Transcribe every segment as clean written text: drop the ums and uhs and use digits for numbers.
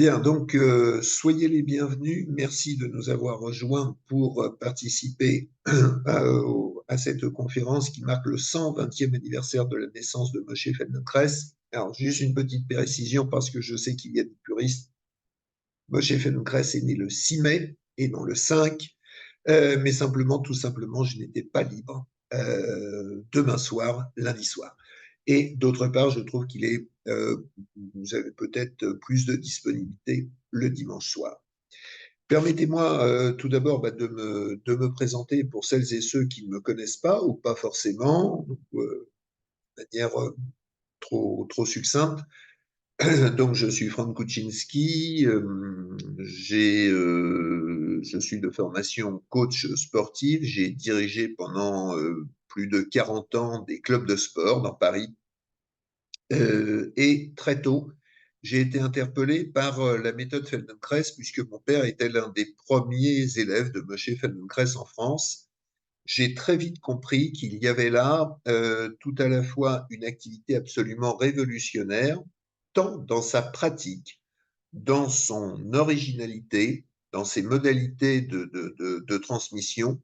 Bien, donc soyez les bienvenus. Merci de nous avoir rejoints pour participer à cette conférence qui marque le 120e anniversaire de la naissance de Moshe Feldenkrais. Alors, juste une petite précision parce que je sais qu'il y a des puristes. Moshe Feldenkrais est né le 6 mai et non le 5, mais simplement, tout simplement, je n'étais pas libre demain soir, lundi soir. Et d'autre part, je trouve qu'il est, vous avez peut-être plus de disponibilité le dimanche soir. Permettez-moi tout d'abord de me présenter pour celles et ceux qui ne me connaissent pas ou pas forcément, de manière trop succincte. Donc, je suis Franck Kuczynski, je suis de formation coach sportif, j'ai dirigé pendant plus de 40 ans des clubs de sport dans Paris. Et très tôt, j'ai été interpellé par la méthode Feldenkrais, puisque mon père était l'un des premiers élèves de Moshe Feldenkrais en France. J'ai très vite compris qu'il y avait là tout à la fois une activité absolument révolutionnaire, tant dans sa pratique, dans son originalité, dans ses modalités de transmission,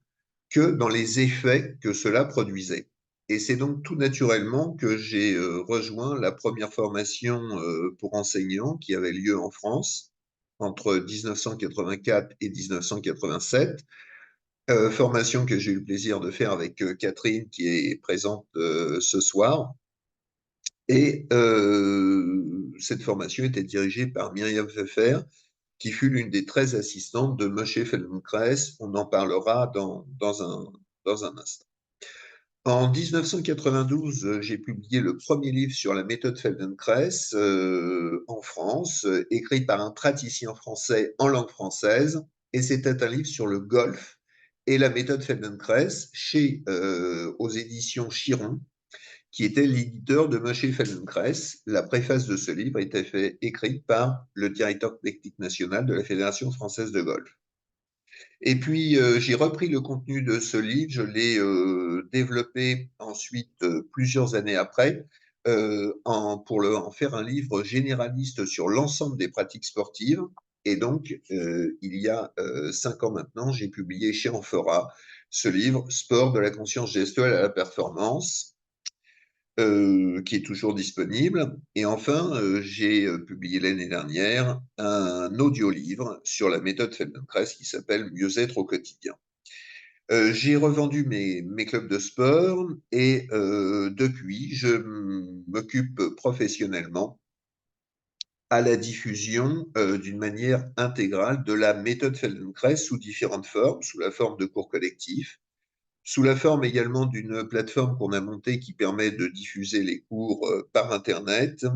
que dans les effets que cela produisait. Et c'est donc tout naturellement que j'ai rejoint la première formation pour enseignants qui avait lieu en France entre 1984 et 1987, formation que j'ai eu le plaisir de faire avec Catherine qui est présente ce soir. Et cette formation était dirigée par Myriam Pfeffer, qui fut l'une des 13 assistantes de Moshe Feldenkrais. On en parlera dans un instant. En 1992, j'ai publié le premier livre sur la méthode Feldenkrais en France, écrit par un praticien français en langue française, et c'était un livre sur le golf et la méthode Feldenkrais aux éditions Chiron, qui était l'éditeur de Moshe Feldenkrais. La préface de ce livre était écrite par le directeur technique national de la Fédération française de golf. Et puis, j'ai repris le contenu de ce livre, je l'ai développé ensuite, plusieurs années après, pour en faire un livre généraliste sur l'ensemble des pratiques sportives. Et donc, il y a 5 ans maintenant, j'ai publié chez Amphora ce livre, Sport de la conscience gestuelle à la performance, qui est toujours disponible. Et enfin, j'ai publié l'année dernière un audio-livre sur la méthode Feldenkrais qui s'appelle Mieux-être au quotidien. J'ai revendu mes clubs de sport et depuis, je m'occupe professionnellement à la diffusion d'une manière intégrale de la méthode Feldenkrais sous différentes formes, sous la forme de cours collectifs, sous la forme également d'une plateforme qu'on a montée qui permet de diffuser les cours par Internet,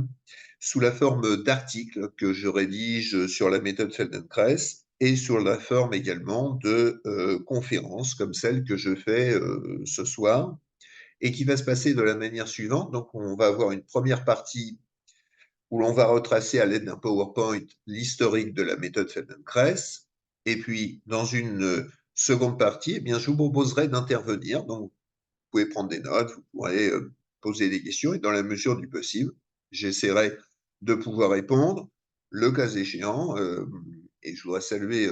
sous la forme d'articles que je rédige sur la méthode Feldenkrais et sous la forme également de conférences comme celle que je fais ce soir et qui va se passer de la manière suivante. Donc, on va avoir une première partie où l'on va retracer à l'aide d'un PowerPoint l'historique de la méthode Feldenkrais. Et puis, dans une seconde partie, eh bien, je vous proposerai d'intervenir. Donc, vous pouvez prendre des notes, vous pourrez poser des questions et dans la mesure du possible, j'essaierai de pouvoir répondre, le cas échéant. Et je voudrais saluer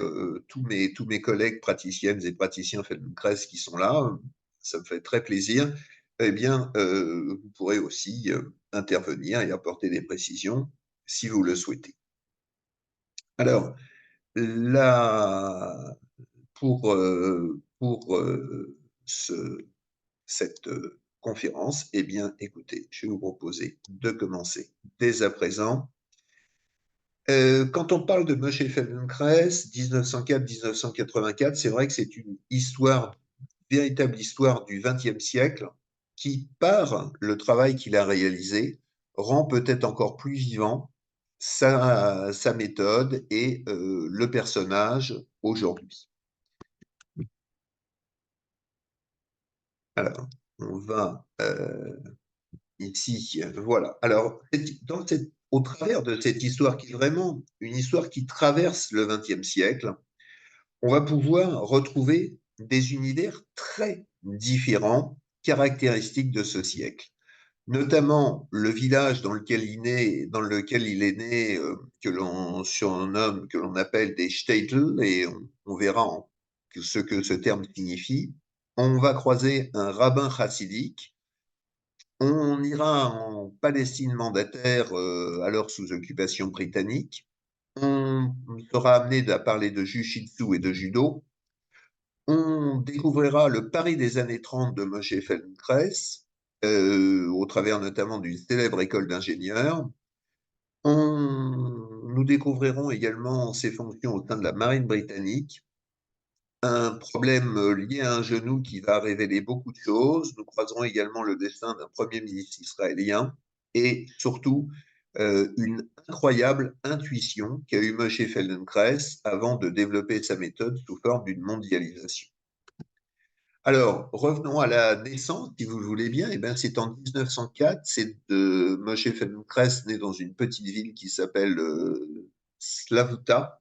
tous mes collègues praticiennes et praticiens Feldenkrais qui sont là. Ça me fait très plaisir. Eh bien, vous pourrez aussi intervenir et apporter des précisions si vous le souhaitez. Alors, là, pour cette conférence, eh bien, écoutez, je vais vous proposer de commencer dès à présent. Quand on parle de Moshe Feldenkrais, 1904-1984, c'est vrai que c'est une véritable histoire du XXe siècle qui, par le travail qu'il a réalisé, rend peut-être encore plus vivant sa méthode et le personnage aujourd'hui. Alors, on va ici, voilà. Alors, au travers de cette histoire qui est vraiment une histoire qui traverse le XXe siècle, on va pouvoir retrouver des univers très différents, caractéristiques de ce siècle. notamment le village dans lequel il est né, que l'on surnomme, que l'on appelle des shtetl, et on verra ce que ce terme signifie. On va croiser un rabbin chassidique. On ira en Palestine mandataire, alors sous occupation britannique. On sera amené à parler de jiu-jitsu et de judo. On découvrira le Paris des années 30 de Moshe Feldenkrais, au travers notamment d'une célèbre école d'ingénieurs. Nous découvrirons également ses fonctions au sein de la marine britannique, un problème lié à un genou qui va révéler beaucoup de choses. Nous croiserons également le destin d'un premier ministre israélien et surtout une incroyable intuition qu'a eu Moshe Feldenkrais avant de développer sa méthode sous forme d'une mondialisation. Alors, revenons à la naissance, si vous le voulez bien. Eh bien, c'est en 1904, c'est de Moshe Feldenkrais, né dans une petite ville qui s'appelle Slavuta.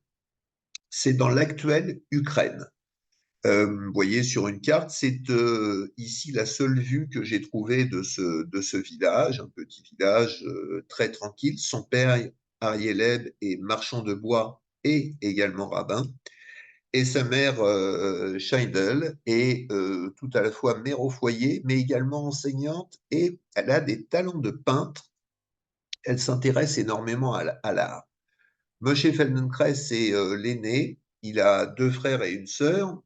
C'est dans l'actuelle Ukraine. Vous voyez sur une carte, c'est ici la seule vue que j'ai trouvée de ce village, un petit village très tranquille. Son père, Arieleb, est marchand de bois et également rabbin. Et sa mère, Scheindel, est tout à la fois mère au foyer, mais également enseignante, et elle a des talents de peintre. Elle s'intéresse énormément à l'art. Moshe Feldenkrais est l'aîné. Il a deux frères et une sœur.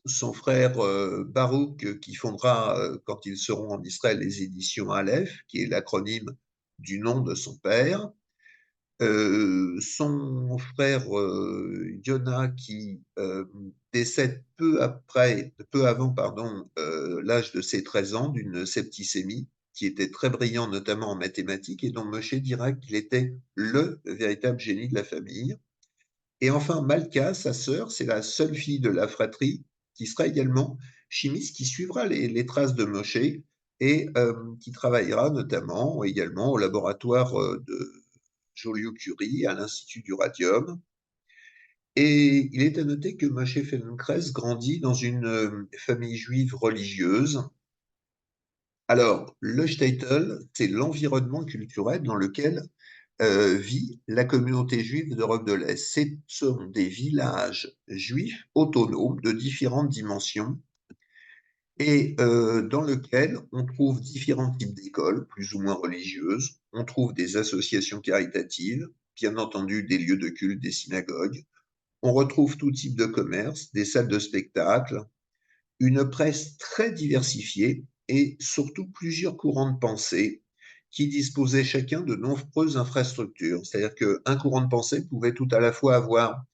Son frère Baruch, qui fondera, quand ils seront en Israël, les éditions Aleph, qui est l'acronyme du nom de son père. Son frère Yona, qui décède peu avant, pardon, l'âge de ses 13 ans, d'une septicémie, qui était très brillant, notamment en mathématiques, et dont Moshe dira qu'il était le véritable génie de la famille. Et enfin, Malka, sa sœur, c'est la seule fille de la fratrie, qui sera également chimiste, qui suivra les traces de Moshe et qui travaillera notamment également au laboratoire de Joliot-Curie, à l'Institut du Radium. Et il est à noter que Moshe Feldenkrais grandit dans une famille juive religieuse. Alors, le shtetl, c'est l'environnement culturel dans lequel vit la communauté juive d'Europe de l'Est. Ce sont des villages juifs autonomes de différentes dimensions et dans lequel on trouve différents types d'écoles, plus ou moins religieuses. On trouve des associations caritatives, bien entendu des lieux de culte, des synagogues. On retrouve tout type de commerce, des salles de spectacle, une presse très diversifiée et surtout plusieurs courants de pensée qui disposaient chacun de nombreuses infrastructures. C'est-à-dire qu'un courant de pensée pouvait tout à la fois avoir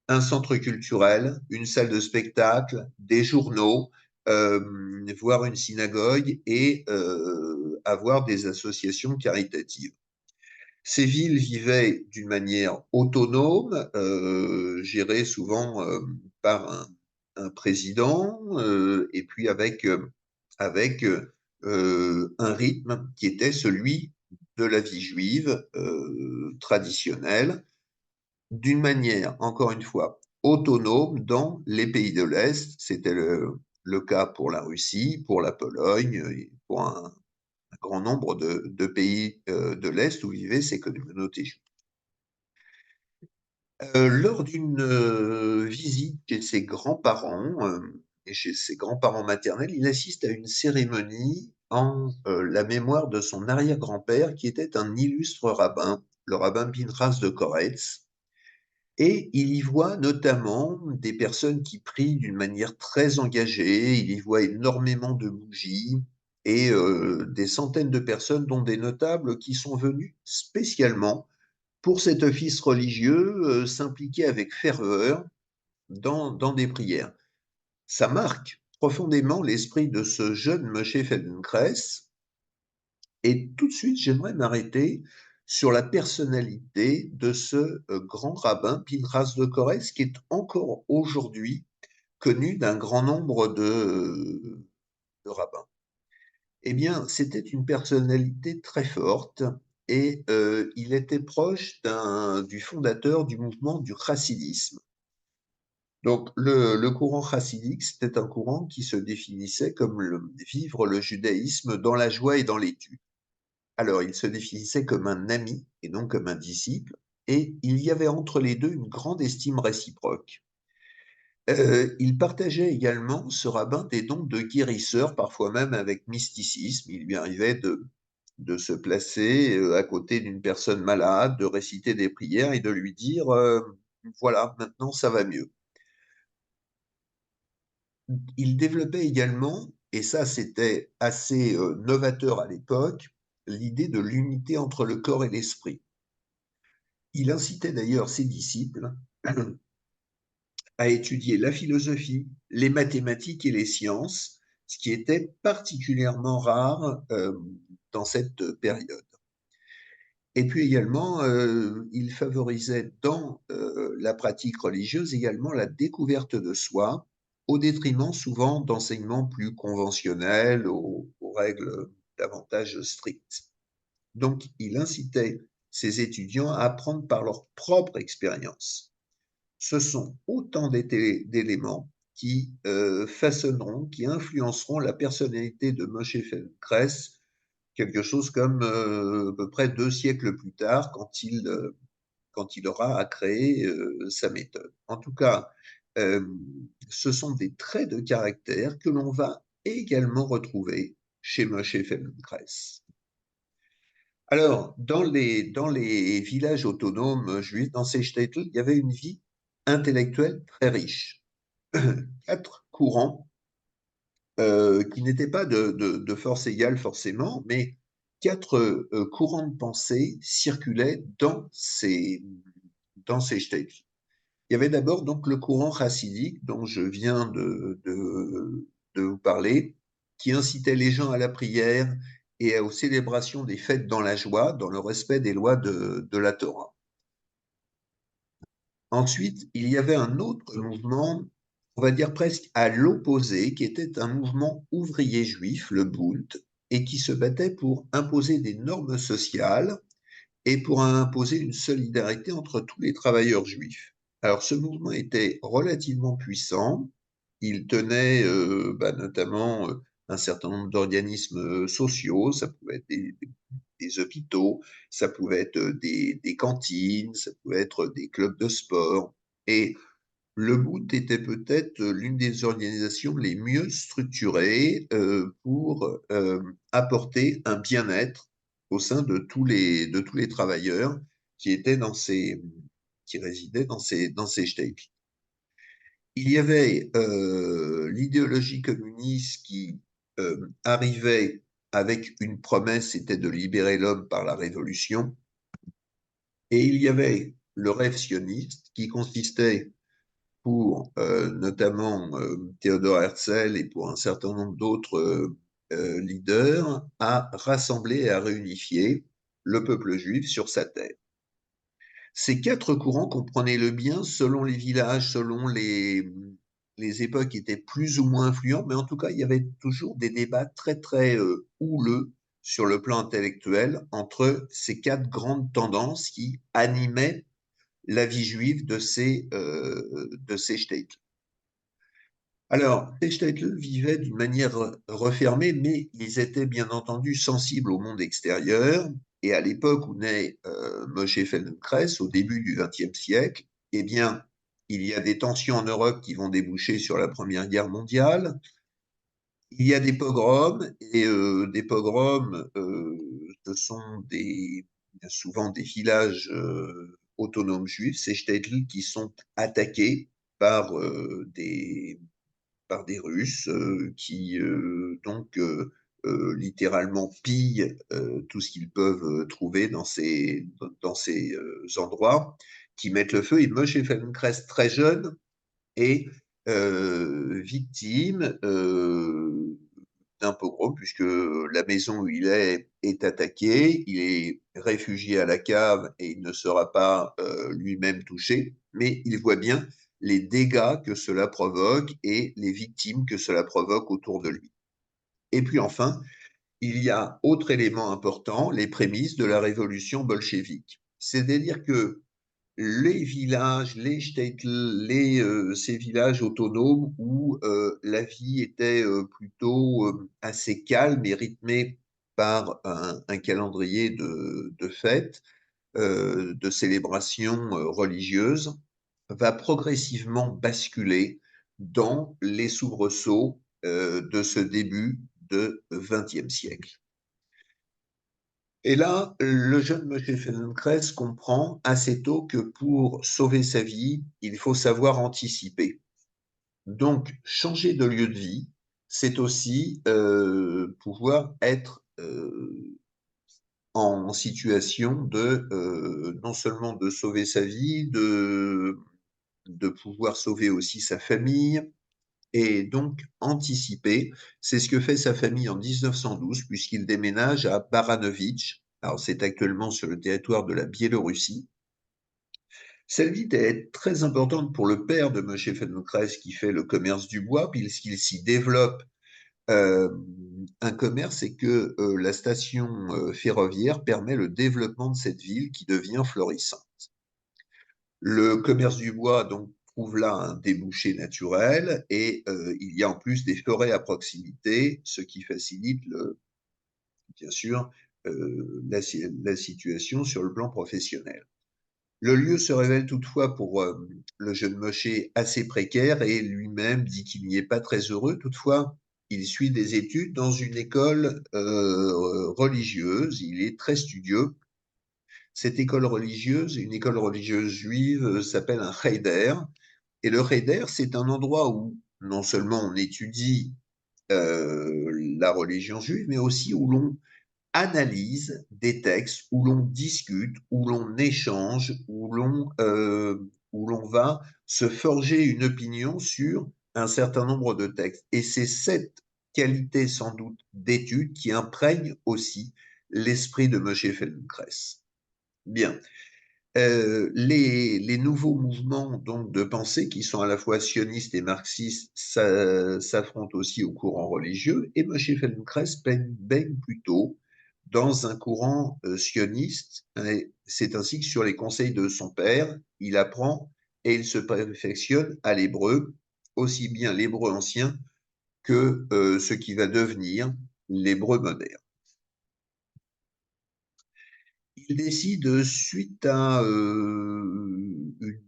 un centre culturel, une salle de spectacle, des journaux, voire une synagogue et avoir des associations caritatives. Ces villes vivaient d'une manière autonome, gérées souvent par un président, et puis avec un rythme qui était celui de la vie juive traditionnelle, d'une manière, encore une fois, autonome dans les pays de l'Est. C'était le cas pour la Russie, pour la Pologne, et pour un grand nombre de pays de l'Est où vivaient ces communautés juives. Lors d'une visite chez ses grands-parents et chez ses grands-parents maternels, il assiste à une cérémonie en la mémoire de son arrière-grand-père qui était un illustre rabbin, le rabbin Pinchas de Koretz. Et il y voit notamment des personnes qui prient d'une manière très engagée, il y voit énormément de bougies et des centaines de personnes, dont des notables, qui sont venus spécialement pour cet office religieux, s'impliquer avec ferveur dans des prières. Ça marque profondément l'esprit de ce jeune Moshe Feldenkrais. Et tout de suite, j'aimerais m'arrêter sur la personnalité de ce grand rabbin, Pinchas de Koretz, qui est encore aujourd'hui connu d'un grand nombre de rabbins. Eh bien, c'était une personnalité très forte et il était proche du fondateur du mouvement du chassidisme. Donc, le courant chassidique, c'était un courant qui se définissait comme vivre le judaïsme dans la joie et dans l'étude. Alors, il se définissait comme un ami et non comme un disciple, et il y avait entre les deux une grande estime réciproque. Il partageait également, ce rabbin, des dons de guérisseur, parfois même avec mysticisme. Il lui arrivait de se placer à côté d'une personne malade, de réciter des prières et de lui dire voilà, maintenant ça va mieux. Il développait également, et ça c'était assez novateur à l'époque, l'idée de l'unité entre le corps et l'esprit. Il incitait d'ailleurs ses disciples à étudier la philosophie, les mathématiques et les sciences, ce qui était particulièrement rare dans cette période. Et puis également, il favorisait dans la pratique religieuse également la découverte de soi, au détriment souvent d'enseignements plus conventionnels, aux règles davantage strictes. Donc, il incitait ses étudiants à apprendre par leur propre expérience. Ce sont autant d'éléments qui façonneront, qui influenceront la personnalité de Moshe Feldenkrais quelque chose comme à peu près 2 siècles plus tard, quand il aura à créer sa méthode. En tout cas, euh, ce sont des traits de caractère que l'on va également retrouver chez Moshe Feldenkrais. Alors, dans les villages autonomes juifs, dans ces shtetl, il y avait une vie intellectuelle très riche. 4 courants qui n'étaient pas de force égale forcément, mais 4 courants de pensée circulaient dans ces shtetl. Il y avait d'abord donc le courant chassidique dont je viens de vous parler, qui incitait les gens à la prière et aux célébrations des fêtes dans la joie, dans le respect des lois de la Torah. Ensuite, il y avait un autre mouvement, on va dire presque à l'opposé, qui était un mouvement ouvrier juif, le Bund, et qui se battait pour imposer des normes sociales et pour imposer une solidarité entre tous les travailleurs juifs. Alors ce mouvement était relativement puissant, il tenait notamment un certain nombre d'organismes sociaux, ça pouvait être des hôpitaux, ça pouvait être des cantines, ça pouvait être des clubs de sport. Et le Boot était peut-être l'une des organisations les mieux structurées pour apporter un bien-être au sein de tous les travailleurs qui étaient qui résidaient dans ces shtetls. Il y avait l'idéologie communiste qui arrivait avec une promesse, c'était de libérer l'homme par la révolution. Et il y avait le rêve sioniste qui consistait pour notamment Théodore Herzl et pour un certain nombre d'autres leaders à rassembler et à réunifier le peuple juif sur sa terre. Ces 4 courants comprenaient le bien selon les villages, selon les époques étaient plus ou moins influents, mais en tout cas, il y avait toujours des débats très, très houleux sur le plan intellectuel entre ces 4 grandes tendances qui animaient la vie juive de ces shtetls. Alors, les shtetl vivaient d'une manière refermée, mais ils étaient bien entendu sensibles au monde extérieur. Et à l'époque où naît Moshe Feldenkrais, au début du XXe siècle, eh bien, il y a des tensions en Europe qui vont déboucher sur la Première Guerre mondiale. Il y a des pogroms, et des pogroms, ce sont souvent des villages autonomes juifs, ces shtetl qui sont attaqués par des Russes qui littéralement pillent tout ce qu'ils peuvent trouver dans ces endroits, qui mettent le feu. Et Moshe Feldenkrais, très jeune, est victime d'un pogrom, puisque la maison où il est attaquée, il est réfugié à la cave et il ne sera pas lui-même touché, mais il voit bien les dégâts que cela provoque et les victimes que cela provoque autour de lui. Et puis enfin, il y a autre élément important, les prémices de la révolution bolchevique. C'est-à-dire que les villages, les shtetl, ces villages autonomes où la vie était plutôt assez calme et rythmée par un calendrier de fêtes, de célébrations religieuses, va progressivement basculer dans les soubresauts de ce début de XXe siècle. Et là, le jeune Moshe Feldenkrais comprend assez tôt que pour sauver sa vie, il faut savoir anticiper. Donc, changer de lieu de vie, c'est aussi pouvoir être en situation de non seulement de sauver sa vie, de pouvoir sauver aussi sa famille, et donc anticiper. C'est ce que fait sa famille en 1912, puisqu'il déménage à Baranovitch. Alors, c'est actuellement sur le territoire de la Biélorussie. Cette ville est très importante pour le père de Moshe Feldenkrais, qui fait le commerce du bois, puisqu'il s'y développe euh, un commerce et que la station ferroviaire permet le développement de cette ville qui devient florissante. Le commerce du bois donc trouve là un débouché naturel et il y a en plus des forêts à proximité, ce qui facilite bien sûr la situation sur le plan professionnel. Le lieu se révèle toutefois pour le jeune Moshe assez précaire et lui-même dit qu'il n'y est pas très heureux. Toutefois, il suit des études dans une école religieuse. Il est très studieux. Cette école religieuse, une école religieuse juive, s'appelle un cheder. Et le cheder, c'est un endroit où non seulement on étudie la religion juive, mais aussi où l'on analyse des textes, où l'on discute, où l'on échange, où l'on va se forger une opinion sur un certain nombre de textes. Et c'est cette qualité sans doute d'étude qui imprègne aussi l'esprit de Moshe Feldenkrais. Bien. Les nouveaux mouvements donc de pensée qui sont à la fois sionistes et marxistes s'affrontent aussi au courant religieux et Moshe Feldenkrais baigne plutôt dans un courant sioniste. C'est ainsi que sur les conseils de son père, il apprend et il se perfectionne à l'hébreu, aussi bien l'hébreu ancien que ce qui va devenir l'hébreu moderne. Il décide, suite à une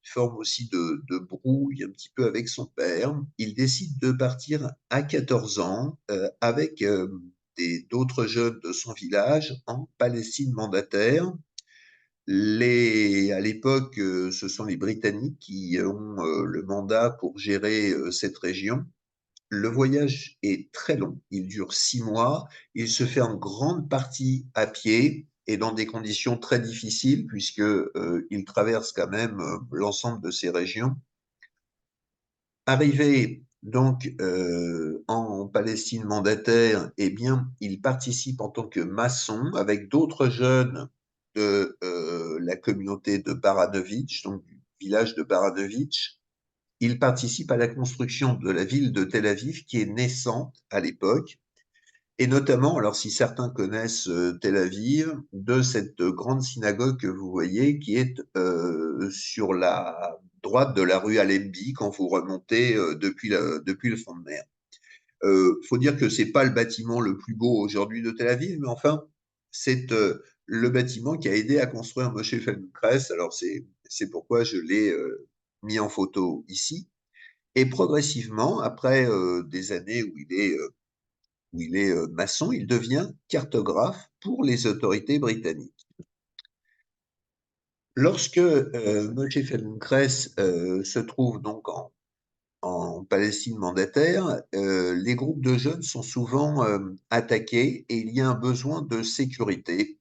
forme aussi de brouille un petit peu avec son père, il décide de partir à 14 ans avec d'autres jeunes de son village en Palestine mandataire. À l'époque, ce sont les Britanniques qui ont le mandat pour gérer cette région. Le voyage est très long, il dure 6 mois, il se fait en grande partie à pied et dans des conditions très difficiles puisque il traverse quand même l'ensemble de ces régions. Arrivé donc en Palestine mandataire, eh bien, il participe en tant que maçon avec d'autres jeunes de la communauté de Baranovitch, donc du village de Baranovitch. Il participe à la construction de la ville de Tel Aviv, qui est naissante à l'époque, et notamment, alors si certains connaissent Tel Aviv, de cette grande synagogue que vous voyez, qui est sur la droite de la rue Allenby, quand vous remontez depuis le front de mer. Faut dire que c'est pas le bâtiment le plus beau aujourd'hui de Tel Aviv, mais enfin, c'est le bâtiment qui a aidé à construire Moshe Feldenkrais. Alors c'est pourquoi je l'ai mis en photo ici. Et progressivement, après des années où il est maçon, il devient cartographe pour les autorités britanniques. Lorsque Moshe Feldenkrais se trouve donc en Palestine mandataire, les groupes de jeunes sont souvent attaqués et il y a un besoin de sécurité.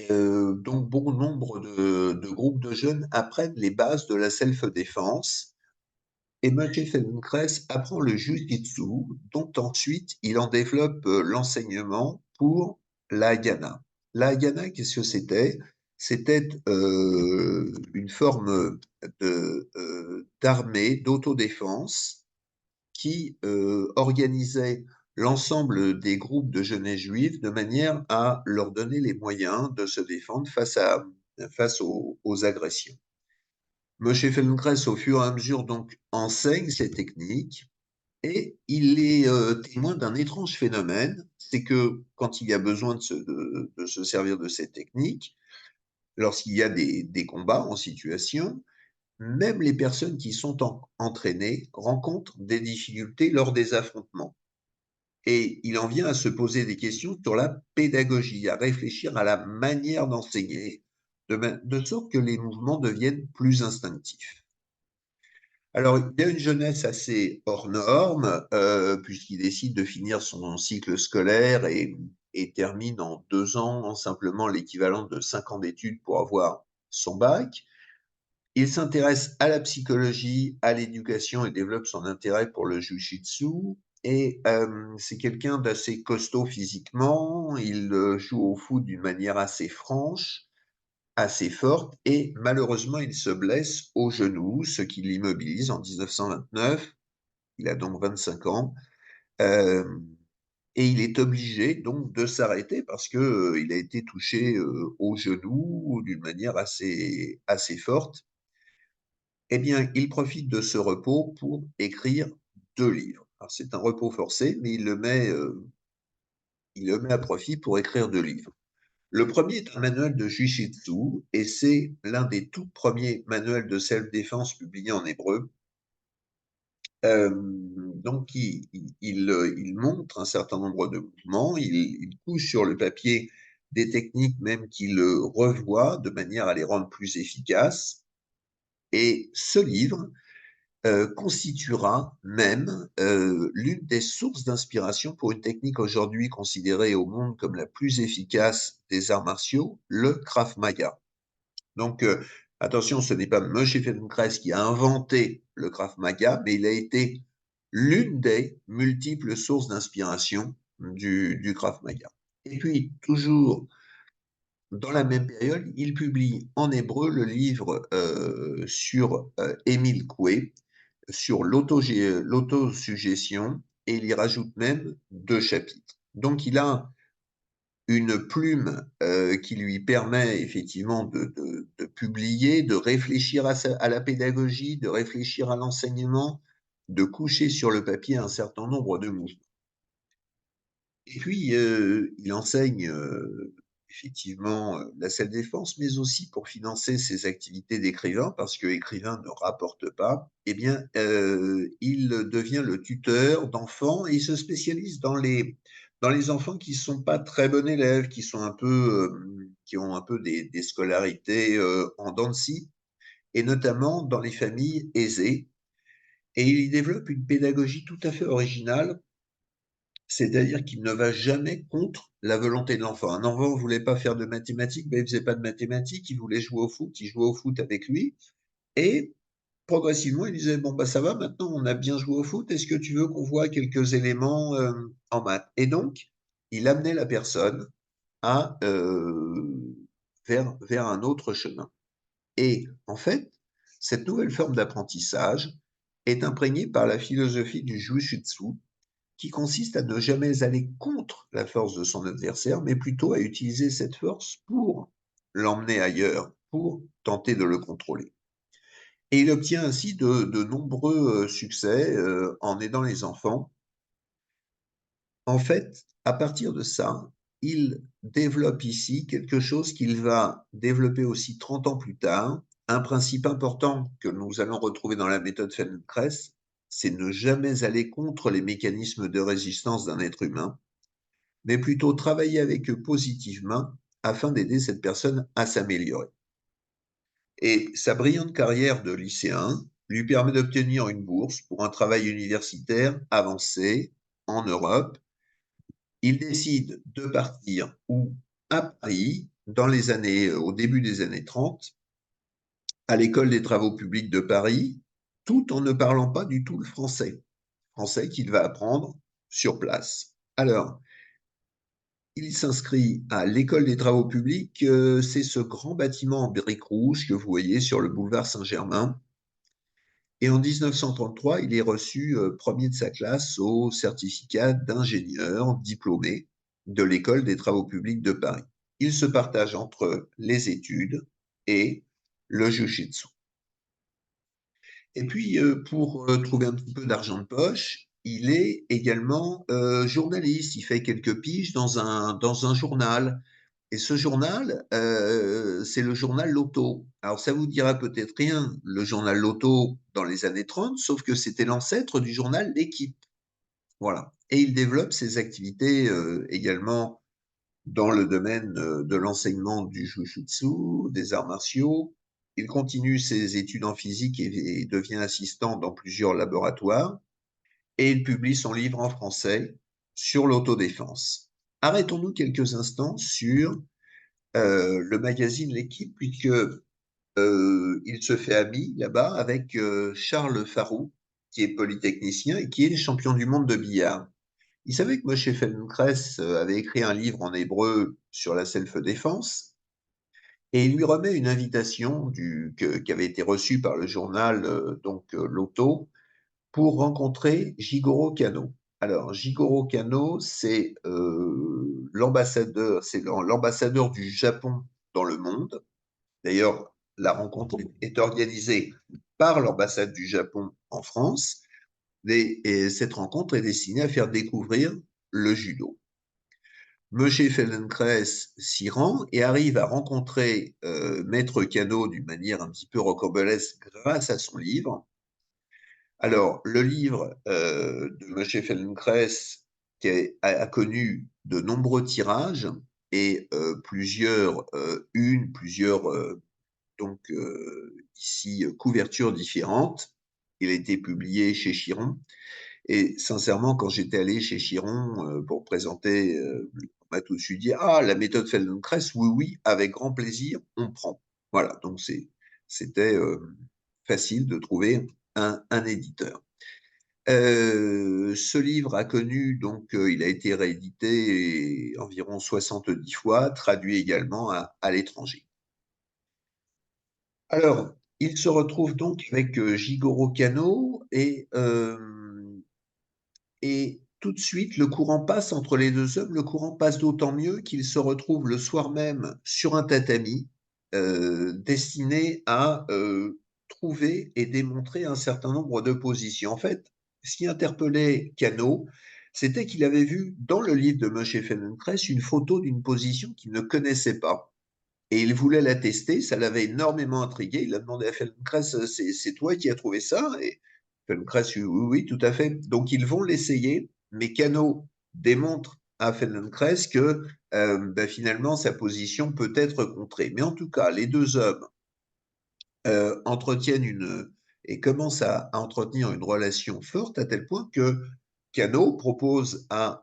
Donc, bon nombre de groupes de jeunes apprennent les bases de la self-défense. Et Maciej Feldenkrais apprend le jujitsu, dont ensuite il en développe l'enseignement pour la Haganah. La Haganah, qu'est-ce que c'était? C'était une forme d'armée, d'autodéfense qui organisait l'ensemble des groupes de jeunesse juive de manière à leur donner les moyens de se défendre face face aux agressions. Moshe Feldenkrais, au fur et à mesure, donc, enseigne ces techniques et il est témoin d'un étrange phénomène, c'est que quand il y a besoin de se servir de ces techniques, lorsqu'il y a des combats en situation, même les personnes qui sont entraînées rencontrent des difficultés lors des affrontements. Et il en vient à se poser des questions sur la pédagogie, à réfléchir à la manière d'enseigner, de sorte que les mouvements deviennent plus instinctifs. Alors, il a une jeunesse assez hors norme, puisqu'il décide de finir son cycle scolaire et termine en 2 ans simplement l'équivalent de 5 ans d'études pour avoir son bac. Il s'intéresse à la psychologie, à l'éducation et développe son intérêt pour le jiu-jitsu. Et c'est quelqu'un d'assez costaud physiquement. Il joue au foot d'une manière assez franche, assez forte, et malheureusement, il se blesse au genou, ce qui l'immobilise en 1929. Il a donc 25 ans. Euh, et il est obligé donc de s'arrêter parce que il a été touché au genou d'une manière assez forte. Eh bien, il profite de ce repos pour écrire 2 livres. Alors, c'est un repos forcé, mais il le met à profit pour écrire 2 livres. Le premier est un manuel de Jiu-Jitsu et c'est l'un des tout premiers manuels de self-défense publiés en hébreu. Donc, il montre un certain nombre de mouvements, il couche sur le papier des techniques même qu'il revoit de manière à les rendre plus efficaces. Et ce livre constituera même l'une des sources d'inspiration pour une technique aujourd'hui considérée au monde comme la plus efficace des arts martiaux, le Krav Maga. Donc, attention, ce n'est pas Moshe Feldenkrais qui a inventé le Krav Maga, mais il a été l'une des multiples sources d'inspiration du Krav Maga. Et puis, toujours dans la même période, il publie en hébreu le livre sur Émile Coué, sur l'autosuggestion, et il y rajoute même 2 chapitres. Donc, il a une plume qui lui permet effectivement de publier, de réfléchir à la pédagogie, de réfléchir à l'enseignement, de coucher sur le papier un certain nombre de mouvements. Et puis, il enseigne effectivement la self-défense, mais aussi pour financer ses activités d'écrivain, parce que écrivain ne rapporte pas, eh bien, il devient le tuteur d'enfants et il se spécialise dans les enfants qui ne sont pas très bons élèves, qui sont un peu, qui ont un peu des scolarités en dents de scie, et notamment dans les familles aisées. Et il y développe une pédagogie tout à fait originale, c'est-à-dire qu'il ne va jamais contre la volonté de l'enfant. Un enfant ne voulait pas faire de mathématiques, ben il ne faisait pas de mathématiques, il voulait jouer au foot, il jouait au foot avec lui. Et progressivement, il disait, bon, bah, ça va, maintenant on a bien joué au foot, est-ce que tu veux qu'on voit quelques éléments en maths? Et donc, il amenait la personne à, vers un autre chemin. Et en fait, cette nouvelle forme d'apprentissage est imprégnée par la philosophie du Jiu-Jitsu, qui consiste à ne jamais aller contre la force de son adversaire, mais plutôt à utiliser cette force pour l'emmener ailleurs, pour tenter de le contrôler. Et il obtient ainsi de nombreux succès en aidant les enfants. En fait, à partir de ça, il développe ici quelque chose qu'il va développer aussi 30 ans plus tard, un principe important que nous allons retrouver dans la méthode Feldenkrais, c'est ne jamais aller contre les mécanismes de résistance d'un être humain, mais plutôt travailler avec eux positivement afin d'aider cette personne à s'améliorer. Et sa brillante carrière de lycéen lui permet d'obtenir une bourse pour un travail universitaire avancé en Europe. Il décide de partir à Paris au début des années 30, à l'école des travaux publics de Paris, tout en ne parlant pas du tout le français qu'il va apprendre sur place. Alors, il s'inscrit à l'école des travaux publics, c'est ce grand bâtiment en briques rouges que vous voyez sur le boulevard Saint-Germain. Et en 1933, il est reçu premier de sa classe au certificat d'ingénieur diplômé de l'école des travaux publics de Paris. Il se partage entre les études et le jiu-jitsu. Et puis, pour trouver un petit peu d'argent de poche, il est également journaliste. Il fait quelques piges dans un journal. Et ce journal, c'est le journal Loto. Alors, ça vous dira peut-être rien, le journal Loto dans les années 30, sauf que c'était l'ancêtre du journal L'Équipe. Voilà. Et il développe ses activités également dans le domaine de l'enseignement du jujutsu, des arts martiaux. Il continue ses études en physique et devient assistant dans plusieurs laboratoires. Et il publie son livre en français sur l'autodéfense. Arrêtons-nous quelques instants sur le magazine L'Équipe, puisque il se fait ami là-bas avec Charles Farou, qui est polytechnicien et qui est champion du monde de billard. Il savait que Moshe Feldenkrais avait écrit un livre en hébreu sur la self-défense et il lui remet une invitation qui avait été reçue par le journal L'Auto pour rencontrer Jigoro Kano. Alors, Jigoro Kano, c'est l'ambassadeur du Japon dans le monde. D'ailleurs, la rencontre est organisée par l'ambassade du Japon en France et cette rencontre est destinée à faire découvrir le judo. Moshe Feldenkrais s'y rend et arrive à rencontrer Maître Kano d'une manière un petit peu rocambolesque grâce à son livre. Alors, le livre de Moshe Feldenkrais a connu de nombreux tirages et plusieurs ici couvertures différentes. Il a été publié chez Chiron. Et sincèrement, quand j'étais allé chez Chiron pour présenter, on m'a tout de suite dit: Ah, la méthode Feldenkrais, oui, oui, avec grand plaisir, on prend. Voilà, donc c'était facile de trouver un éditeur. Ce livre a connu, donc il a été réédité environ 70 fois, traduit également à l'étranger. Alors, il se retrouve donc avec Jigoro Kano et tout de suite, le courant passe entre les deux hommes. Le courant passe d'autant mieux qu'ils se retrouvent le soir même sur un tatami destiné à trouver et démontrer un certain nombre de positions. En fait, ce qui interpellait Kano, c'était qu'il avait vu dans le livre de Moshe Feldenkrais une photo d'une position qu'il ne connaissait pas. Et il voulait la tester, ça l'avait énormément intrigué. Il a demandé à Feldenkrais, c'est toi qui as trouvé ça? Et Feldenkrais, oui, oui, tout à fait. Donc ils vont l'essayer, mais Kano démontre à Feldenkrais que finalement sa position peut être contrée. Mais en tout cas, les deux hommes entretiennent et commencent à entretenir une relation forte à tel point que Kano propose à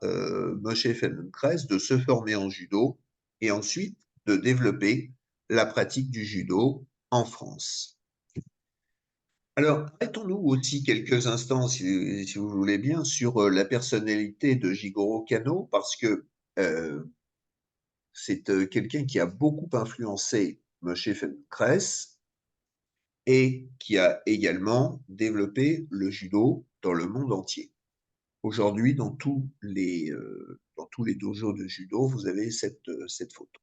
Moshe Feldenkrais de se former en judo et ensuite de développer la pratique du judo en France. Alors, arrêtons-nous aussi quelques instants, si vous voulez bien, sur la personnalité de Jigoro Kano, parce que c'est quelqu'un qui a beaucoup influencé Moshe Feldenkrais et qui a également développé le judo dans le monde entier. Aujourd'hui, dans tous les dojos de judo, vous avez cette photo.